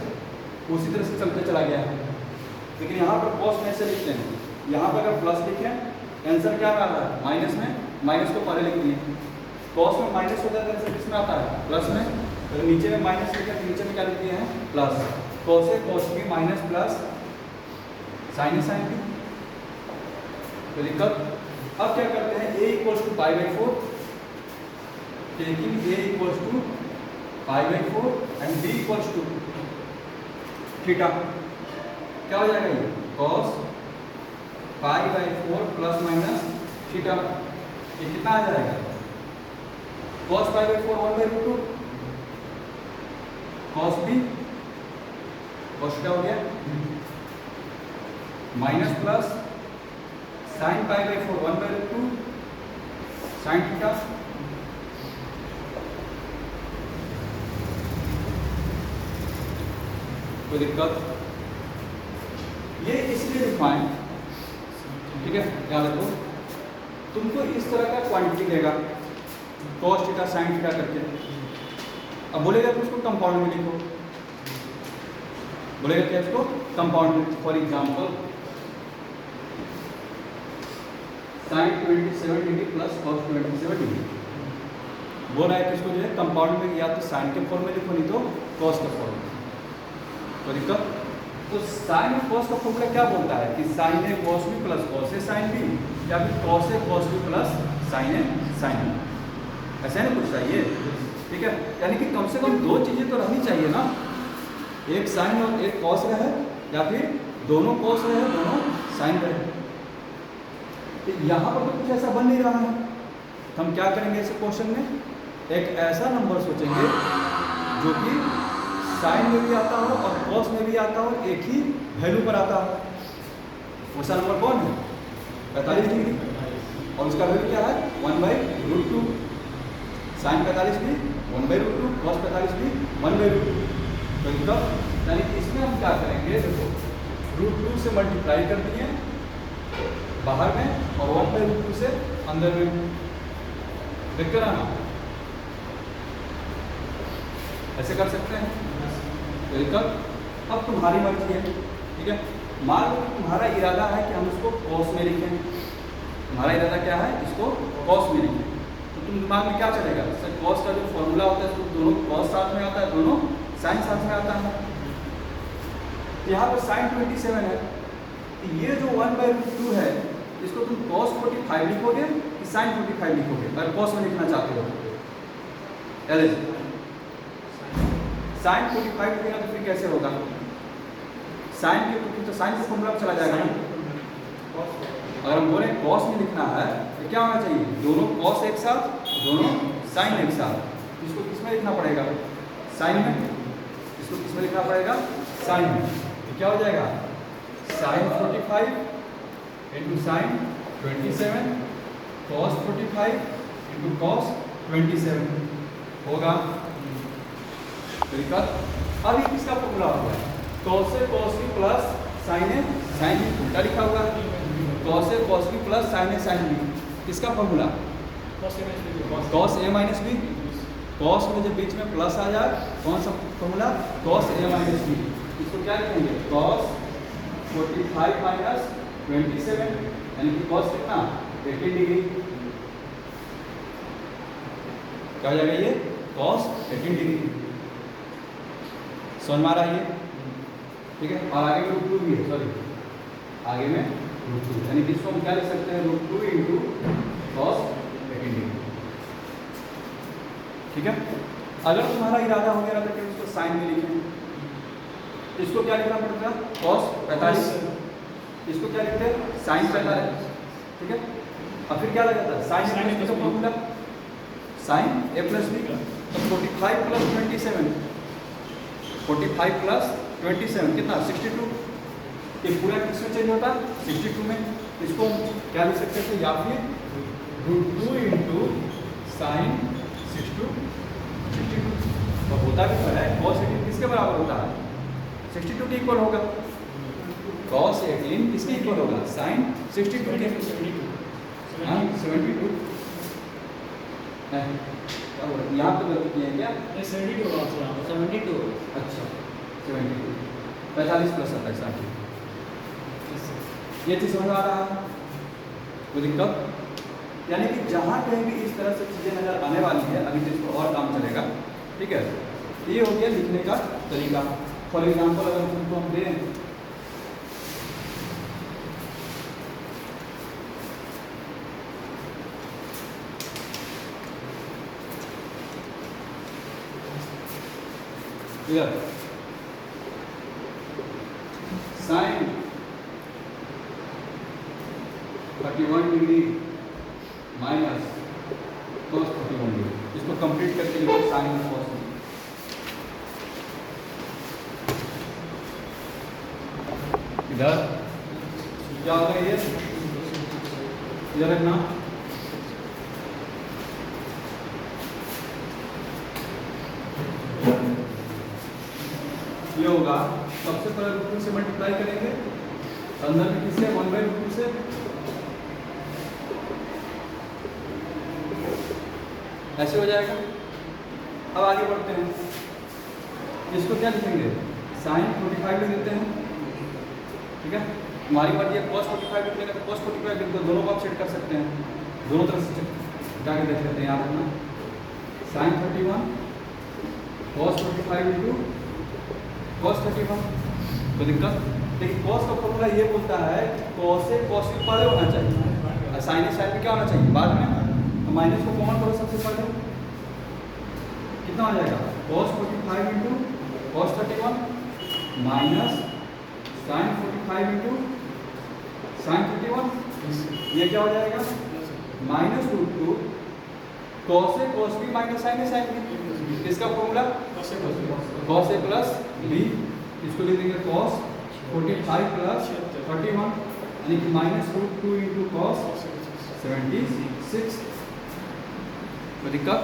उसी तरह से चलते चला गया है। लेकिन यहाँ पर कॉस में ऐसे लिखते हैं, यहाँ पर अगर प्लस लिखें आंसर क्या आ रहा है माइनस में, माइनस को पहले लिख दिए, कॉस में माइनस होता है तो आंसर किस में आता है प्लस में, अगर नीचे में माइनस लिखे तो नीचे में क्या लिख दिए हैं प्लस, कॉस ए cos B minus plus sine ए साइन बी। तो दिक्कत अब क्या करते हैं, a equals to pi by 4, taking a equals to pi by 4 and b equals to theta, क्या हो जाएगा ये cos pi by 4 plus minus theta, ये कितना आ जाएगा cos pi by 4 1 by root 2, cos b cos क्या हो गया minus plus sign pi by 4 1 by root 2 sine theta, कोई दिक्कत, ये इसलिए लिखवाएं, ठीक है याद रखो, तुमको इस तरह का क्वांटिटी देगा cos थीटा साइन थीटा करके, अब बोलेगा कि उसको कंपाउंड में लिखो, बोलेगा क्या इसको कंपाउंड में, for example sine 27 degree plus cos 27 degree, बोल रहा है कि इसको जो है कंपाउंड में या तो साइन के फॉर्म में लिखो नहीं तो cos के फॉर्म में, तो दिक्कत। तो साइन और cos का फॉर्मूला क्या बोलता है कि साइन ए cos बी प्लस cos ए साइन बी, या फिर cos A cos B plus sine A sine B, ऐसा है ना कुछ चाहिए, ठीक है, यानी कि कम से कम दो चीज़ें तो रहनी चाहिए ना, एक साइन और एक cos रहे, या फिर दोनों cos रहे दोनों साइन रहे। तो यहाँ पर तो कुछ ऐसा बन नहीं रहा है, तो हम क्या करेंगे इस क्वेश्चन में, एक ऐसा नंबर सोचेंगे जो कि साइन में भी आता हो और cos में भी आता हो, एक ही वैल्यू पर आता हो, वैसा नंबर कौन है 45 डिग्री, और उसका वैल्यू क्या है 1 बाई रूट 2, साइन 45 भी 1 बाई रूट 2, cos 45 भी 1 बाई रूट 2, तो इनका यानी कि इसमें हम क्या करेंगे, देखो रूट 2 से मल्टीप्लाई कर दिए बाहर में और 1 बाई रूट 2 से अंदर में, देख कर आना, ऐसे कर सकते हैं। बिल्कुल, अब तुम्हारी मर्जी है, ठीक है, मान लो तुम्हारा इरादा है कि हम इसको cos में लिखें, तुम्हारा इरादा क्या है इसको cos में लिखें, तो तुम दिमाग में क्या चलेगा, सर cos का जो फॉर्मूला होता है उसको दोनों cos साथ में आता है, दोनों साइन साथ में आता है, यहाँ पर साइन 27 है, तो ये जो 1 बाई रूट 2 है इसको तुम cos 45 लिखोगे कि साइन 45 लिखोगे, अगर cos में लिखना चाहते हो, साइन 45 लिखेगा तो फिर कैसे होगा, साइन के तो साइन का फॉर्मूला चला जाएगा ना, अगर हम बोले cos में लिखना है तो क्या होना चाहिए, दोनों cos एक साथ दोनों साइन एक साथ, इसको किस में लिखना पड़ेगा साइन में, इसको किस में लिखना पड़ेगा साइन में, तो क्या हो जाएगा sine 45 into sine 27 cos 45 into cos 27 होगा। अब ये किसका फॉर्मूला होगा, cos A cos B plus sine A sine B, उल्टा लिखा हुआ है, cos A cos B plus sine A sine B, किसका formula cos A minus B, cos में जब बीच में प्लस आ जाए कौन सा formula cos A minus B, इसको क्या लिखेंगे cos 45 माइनस 27, यानी कि cos कितना 18 डिग्री, क्या हो जाएगा ये cos 18 डिग्री, समझ में आ रहा है ये, ठीक है, और आगे में रूट 2 भी है, सॉरी आगे में रूट 2, यानी कि इसको हम क्या लिख सकते हैं रूट 2 इंटू cos 18 डिग्री, ठीक है। अगर तुम्हारा इरादा हो गया था कि उसको साइन में लिखें, इसको क्या लिखना पड़ेगा cos 45, इसको क्या लिखते हैं साइन 45, ठीक है, और फिर क्या लगा था साइन का formula sine A plus B, तो 45 प्लस 27 45 प्लस 27 कितना 62, ये पूरा किसमें चेंज होता है 62 में। इसको हम क्या लिख सकते थे, या फिर √2 इंटू साइन 62। तो होता भी तो है cos 18 किसके बराबर होता है 62 के इक्वल होगा। cos 18 किसके इक्वल होगा साइन 62 के। 72 क्या बोल रहे यहाँ पे गलती की है क्या? ये 72 होगा आपसे यहाँ पर। 72 अच्छा 72 45 प्लस आता है 60। ये चीज़ समझ आ रहा है, कोई दिक्कत? यानी कि जहाँ कहीं भी इस तरह से चीज़ें नजर आने वाली है अभी तो इसको और काम चलेगा, ठीक है। ये हो गया लिखने का तरीका। फॉर एग्जाम्पल अगर तुमको हम दें clear, sine 31 degree minus cos 31 degree, इसको कंप्लीट करके लिखो साइन cos। इधर क्या होगा ये, इधर रखना ये होगा। सबसे पहले √2 से मल्टीप्लाई करेंगे, अंदर में किससे 1/√2 से, ऐसे हो जाएगा। अब आगे बढ़ते हैं, इसको क्या लिखेंगे साइन 45 लिख देते हैं, ठीक है। हमारी बात ये cos 45 लिख लेंगे तो cos 45 लिख दो, दोनों को आप सेट कर सकते हैं, दोनों तरफ से जाके देख लेते हैं। याद रखना साइन 31 cos 45 इंटू cos 31, कोई दिक्कत? लेकिन cos का फॉर्मूला ये बोलता है cos से cos के पहले होना चाहिए, और साइन साइन में क्या होना चाहिए बाद में। तो माइनस को कॉमन करो सबसे पहले, कितना हो जाएगा cos 45 into cos 31 minus sine 45 into sine 31, ये क्या हो जाएगा माइनस √2 cos से cos b minus sine sine b। इसका formula cos a plus b, इसको लिख देंगे cos 45 प्लस 31 यानी कि माइनस √2 इंटू cos 76। कोई दिक्कत?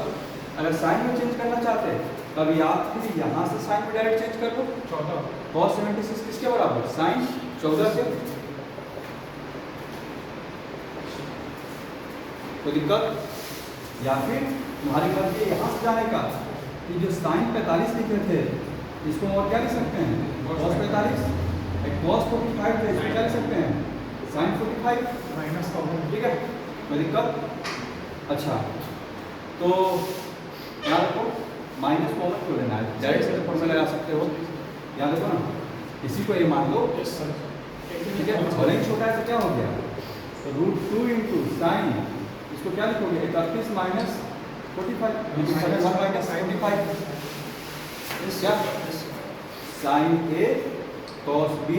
अगर साइन में चेंज करना चाहते हैं तब याद फिर यहाँ से साइन में डायरेक्ट चेंज कर लो। 14 cos 76 किसके बराबर साइन 14 के। कोई दिक्कत? या फिर तुम्हारी बात ये यहाँ से जाने का कि जो साइन 45 लिखे थे इसको और क्या लिख सकते हैं cos 45, cos 45 थे इसको क्या लिख सकते हैं साइन 45 माइनस, ठीक है। कोई दिक्कत? अच्छा तो याद रखो माइनस कॉमन क्यों लेना है, डायरेक्ट से फॉर्मूला लगा सकते हो, याद रखो ना। इसी को ये मान लो, ठीक है। भले ही छोटा है तो क्या हो गया तो √2 इंटू साइन, इसको क्या लिखोगे 31 माइनस 45 माइनस 45, क्या sine a cos b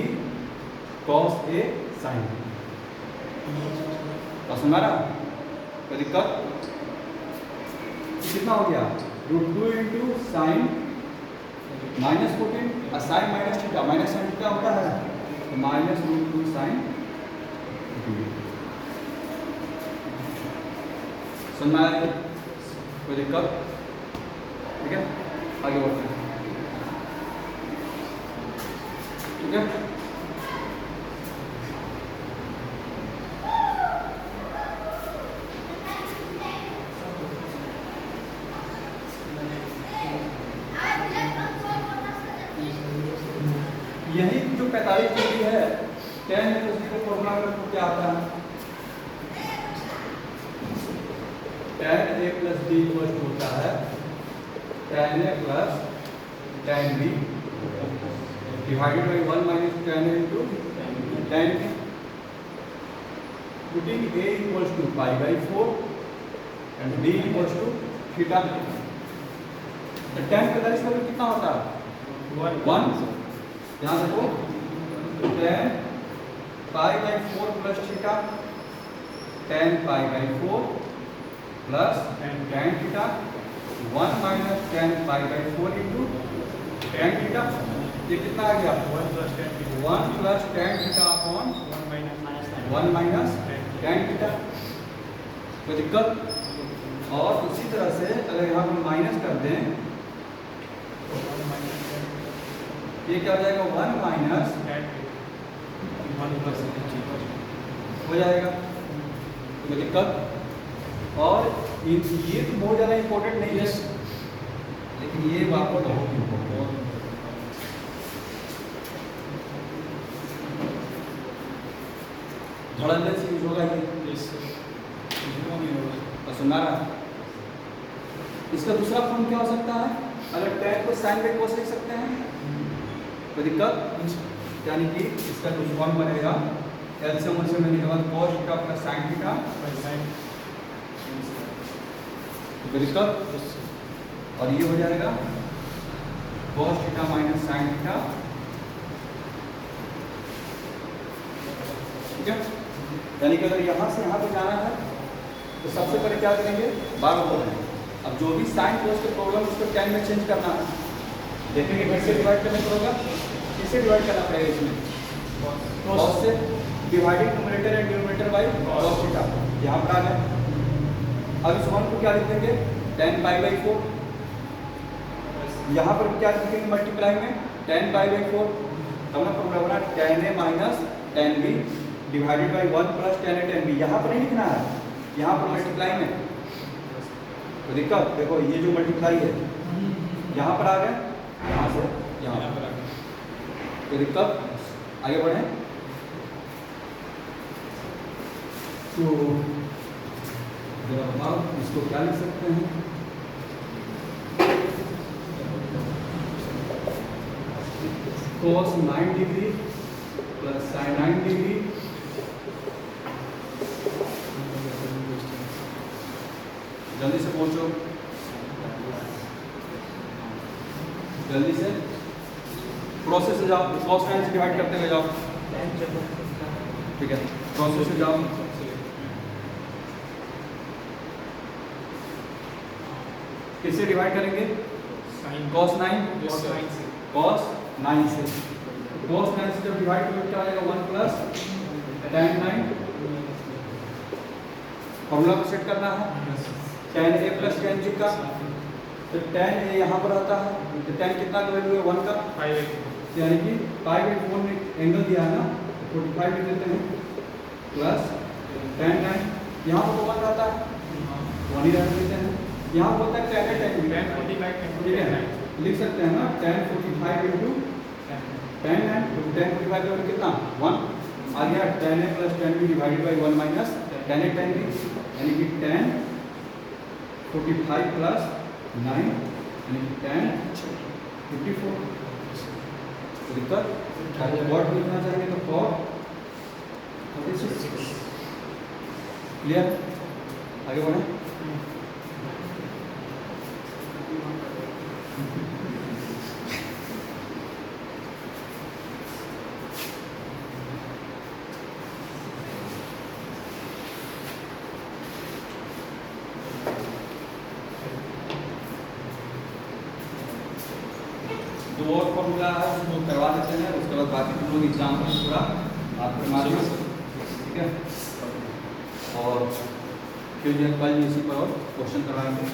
cos a sine. समझ आ रहा? कोई दिक्कत? कितना हो गया √2 इंटू साइन माइनस 14 और sine minus theta, minus sine theta होता है तो माइनस √2 साइन। समझ में आया? कोई दिक्कत? ठीक है, आगे बढ़ते हैं, ठीक है। यही जो 45 डिग्री है tan a प्लस b का फॉर्मूला अगर क्या आता है tan a प्लस b होता है tan a plus tan b divided by 1 minus tan a into tan b, putting a equals to π/4 and b equals to theta. tan 45 का कितना होता है 1, यहाँ देखो tan π/4 plus theta, tan π/4 plus tan theta 1 minus tan π/4 into tan theta. ये कितना आ गया 1 plus tan theta. 1 plus tan theta upon 1 minus 1 minus tan theta. कोई दिक्कत? और उसी तरह से अगर यहाँ पर माइनस कर दें 1 minus tan ये क्या हो जाएगा 1 माइनस tan theta. 1 plus हो जाएगा। कोई दिक्कत? और ये तो बहुत ज़्यादा इम्पोर्टेंट नहीं है, लेकिन ये बात तो बहुत इम्पोर्टेंट। थोड़ा अंदर से यूज होगा ये और सुना रहा। इसका दूसरा फॉर्म क्या हो सकता है? अगर tan को sin बाई cos लिख सकते हैं। कोई दिक्कत? यानी कि इसका कुछ फॉर्म बनेगा एलसीएम से मैंने कहा cos theta plus sin theta. कोई दिक्कत? और ये हो जाएगा cos theta minus sin theta. ठीक है? यानी कि अगर यहाँ से यहाँ पे जाना है तो सबसे पहले क्या करेंगे? बार बोल रहे हैं। अब जो भी साइन कोस के प्रॉब्लम उसको tan में चेंज करना है। देखेंगे कैसे डिवाइड करने को होगा, किसे डिवाइड करना पड़ेगा इसमें cos से, dividing numerator and denominator by cos theta. यहाँ पर आ गए। अब इस वन को क्या लिख देंगे? tan pi by 4। यहाँ पर क्या लिखेंगे मल्टीप्लाई में? tan pi by 4। तब ना फॉर्मूला बना tan a minus tan b divided by 1 plus tan a tan b। यहाँ पर नहीं लिखना है, यहाँ पर मल्टीप्लाई में। तो दिक्कत देखो, ये जो मल्टीप्लाई है यहाँ पर आ गए, यहाँ से यहाँ पर आ गए। तो दिक्कत? आगे बढ़े तो अब इसको क्या लिख सकते हैं? cos 9 degree plus sin 9 degree जल्दी से पहुंचो, जल्दी से प्रोसेस से जाओ, cos 9 से डिवाइड करते हुए जाओ। ठीक है, प्रोसेस से जाओ। किससे डिवाइड करेंगे? cos 9 cos 9 से। cos 9 से जब डिवाइड करोगे क्या आएगा? 1 प्लस tan 9। फॉर्मूला को सेट करना है tan a plus tan b का। तो tan a यहाँ पर आता है, तो tan कितना का वैल्यू है? 1 का। यानी कि पाई बाई 4 में एंगल दिया है ना, 45 लिख देते हैं प्लस tan 9। यहाँ पर 1 आता है, 1 ही रख देते हैं। यहाँ पर होता है tan a tan b। ठीक है, लिख सकते हैं ना tan 45 इंटू tan 9। तो tan 45 का वैल्यू कितना? 1 आ गया। tan a plus tan b divided by 1 minus tan a tan b, यानी कि tan 45 प्लस 9 यानी कि tan 54। तो दिक्कत? अगर कॉट लिखना चाहेंगे तो cot 46। क्लियर? आगे बढ़े। दो और फॉर्मूला है उसको करवा देते हैं, उसके बाद बाकी तुम लोग एग्जाम्पल पूरा आपके माध्यम से। ठीक है, और फिर जो कल इसी पर और क्वेश्चन करवाएंगे।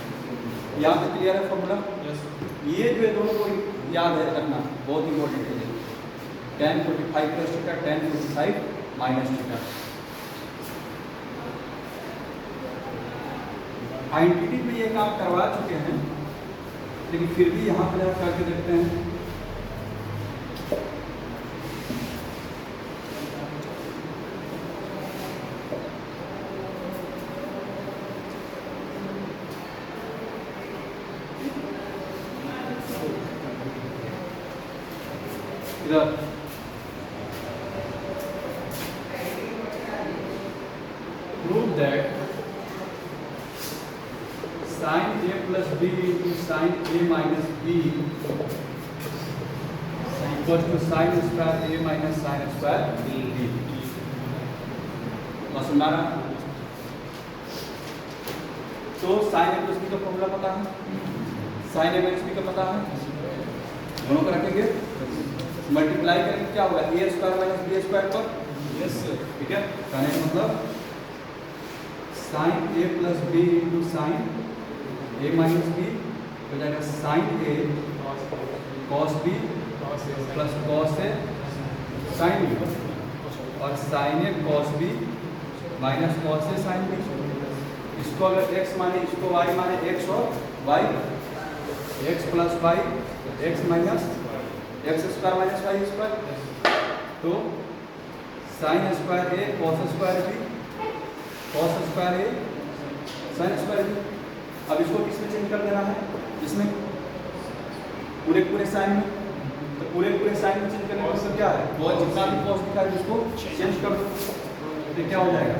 यहाँ पे क्लियर है फॉर्मूला? ये जो है दोनों को याद है रखना, बहुत इंपॉर्टेंट है। tan 45 plus theta tan 45 minus theta. Identity में ये काम करवा चुके हैं, लेकिन फिर भी यहाँ पर करके देखते हैं। इधर prove that sin a plus b into sin a minus b equals to sin square a minus sin square b। सुनना रहा तो sin a plus b का फॉर्मूला पता है, sin a minus b का पता है, दोनों को रखेंगे। मल्टीप्लाई करेंगे क्या होगा ए स्क्वायर माइनस बी स्क्वायर पर। Yes sir. ठीक है, कहने का मतलब sign A plus b into sine A minus B हो जाएगा sign A cos B plus cos A sine B और sign A cos B minus cos A sine B. इसको अगर x माने इसको y माने x और y x plus y x minus x square minus y square तो sine square ए cos square B cos square ए sine square B. अब इसको किसमें चेंज कर देना है, इसमें पूरे साइन में, तो पूरे साइन में चेंज करने का मतलब क्या है, कॉस जितना भी कॉस दिखा है उसको चेंज कर दो तो क्या हो जाएगा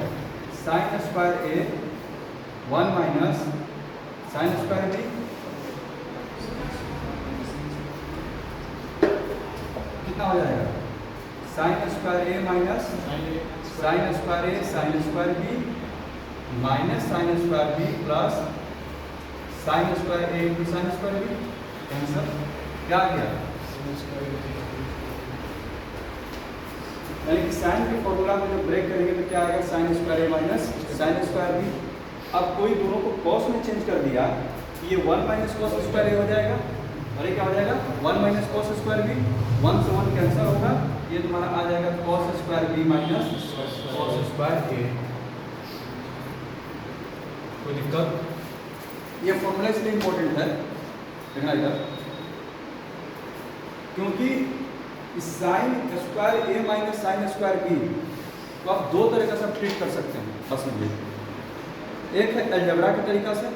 साइन स्क्वायर ए 1 माइनस साइन स्क्वायर बी कितना हो जाएगा sine square a minus sine square A sine square B minus sine square B plus sine square A into sine square b. Answer क्या आ गया, यानी कि साइन के फॉर्मूला में जब ब्रेक करेंगे तो क्या आएगा sign square a minus sine square B. अब कोई दोनों को कॉस में चेंज कर दिया ये 1 माइनस कॉस स्क्वायर ए हो जाएगा और ये क्या हो जाएगा 1 माइनस कॉस स्क्वायर बी, 1 से 1 कैंसिल होगा, ये तुम्हारा आ जाएगा cos square B minus cos square a. कोई दिक्कत, ये फॉर्मूला इसलिए इंपॉर्टेंट है देखना इधर, क्योंकि sign square a minus sine square B तो आप दो तरीके से ट्रीट कर सकते हैं। बस समझिए, एक है अलजेब्रा के तरीका से,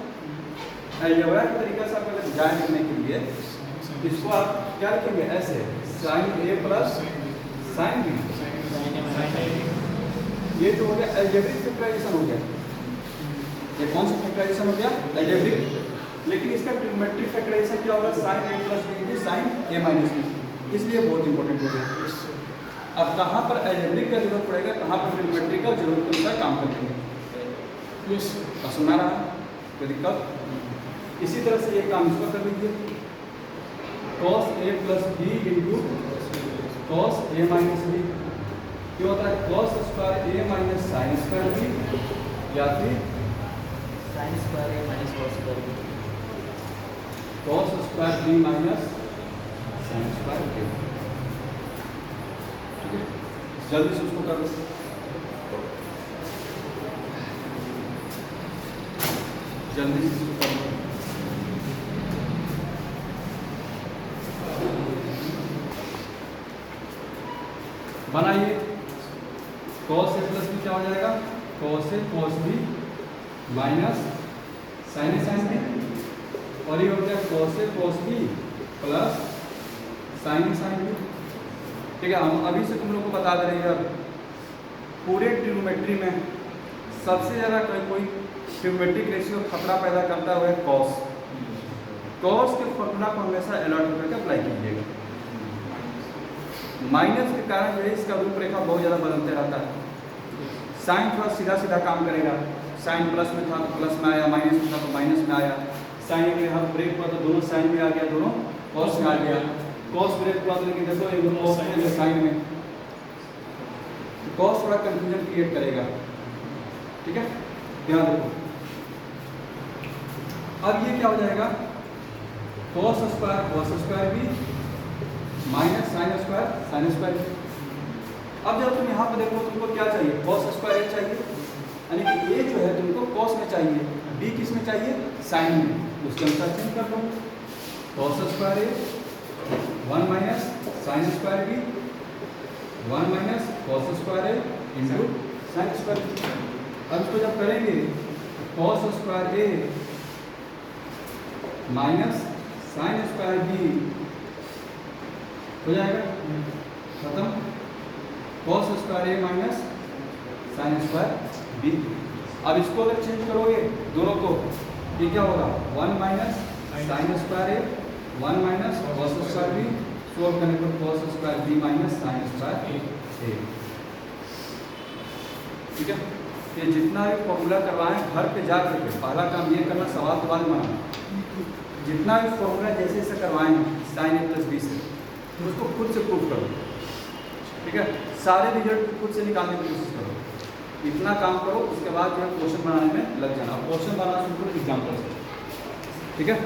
अलजेब्रा के तरीका से आप अगर जान करने के लिए इसको आप क्या लिखेंगे ऐसे sign A plus sine B, ये जो हो गया अलजेब्रिक फैक्टराइजेशन हो गया। ये कौन सा फैक्टराइजेशन हो गया अलजेब्रिक, लेकिन इसका ट्रिग्नोमेट्रिक फैक्टराइजेशन क्या होगा sine A plus b into sine A minus B, इसलिए बहुत इंपॉर्टेंट हो गया। अब कहाँ पर अलजेब्रिक का जरूरत पड़ेगा, कहाँ पर ट्रिग्नोमेट्रिक का जरूरत के अनुसार काम करेंगे। सुना रहा कोई दिक्कत, इसी तरह से ये काम इसको कर लीजिए cos a plus b into cos a minus b, क्या होता है cos square a minus sine square b या फिर sine square a minus cos square b, cos square B minus sine square a. ठीक है, जल्दी से उसको कर लो। जल्दी से इसको कर लो। बनाइए cos ए प्लस बी क्या हो जाएगा cos A cos B minus sine A sine B, और ये हो गया cos A cos B plus sine A sine B. ठीक है, हम अभी से तुम लोग को बता दे रहे हैं पूरे ट्रिग्नोमेट्री में सबसे ज़्यादा कोई ट्रिग्नोमेट्रिक रेशियो खतरा पैदा करता हुआ कॉस, कॉस के फॉर्मूला को हमेशा अलॉट करके अप्लाई कीजिएगा। माइनस के कारण जो है इसका रूपरेखा बहुत ज़्यादा बदलते रहता है। साइन थोड़ा सीधा सीधा काम करेगा, साइन प्लस में था तो प्लस में आया, माइनस में था तो माइनस में आया, साइन में हम ब्रेक हुआ तो दोनों साइन में आ गया, दोनों कॉस में आ गया, कॉस ब्रेक हुआ तो लेकिन देखो ये दोनों कॉस में साइन में, कॉस थोड़ा कंफ्यूजन क्रिएट करेगा। ठीक है, ध्यान रखो। अब ये क्या हो जाएगा cos square B minus sine square B. अब जब तुम यहाँ पर देखो तुमको क्या चाहिए cos स्क्वायर ए चाहिए, यानी कि ये जो है तुमको cos में चाहिए, b किस में चाहिए साइन में, उसके अनुसार चेंज कर दो cos स्क्वायर ए 1 minus sine square b 1 minus cos square ए इंटू साइन स्क्वायर बी। अब इसको जब करेंगे cos square a minus sine square b हो जाएगा खत्म, cos square a minus sine square B. अब इसको अगर चेंज करोगे दोनों को, ये क्या होगा 1 माइनस साइन स्क्वायर ए 1 minus cos square b, solve करने पर cos square B minus sine square a. ठीक है, ये जितना भी फॉर्मूला करवाएं घर पे जा करके पहला काम ये करना सवाल बनाना, जितना भी फॉर्मूला जैसे जैसे करवाएं साइन ए प्लस बी से तो उसको खुद से प्रूफ करो, ठीक है। सारे रिजल्ट खुद से निकालने की कोशिश करो, इतना काम करो, उसके बाद जो है क्वेश्चन बनाने में लग जाना। क्वेश्चन बनाना शुरू करो एग्जाम्पल से, ठीक है।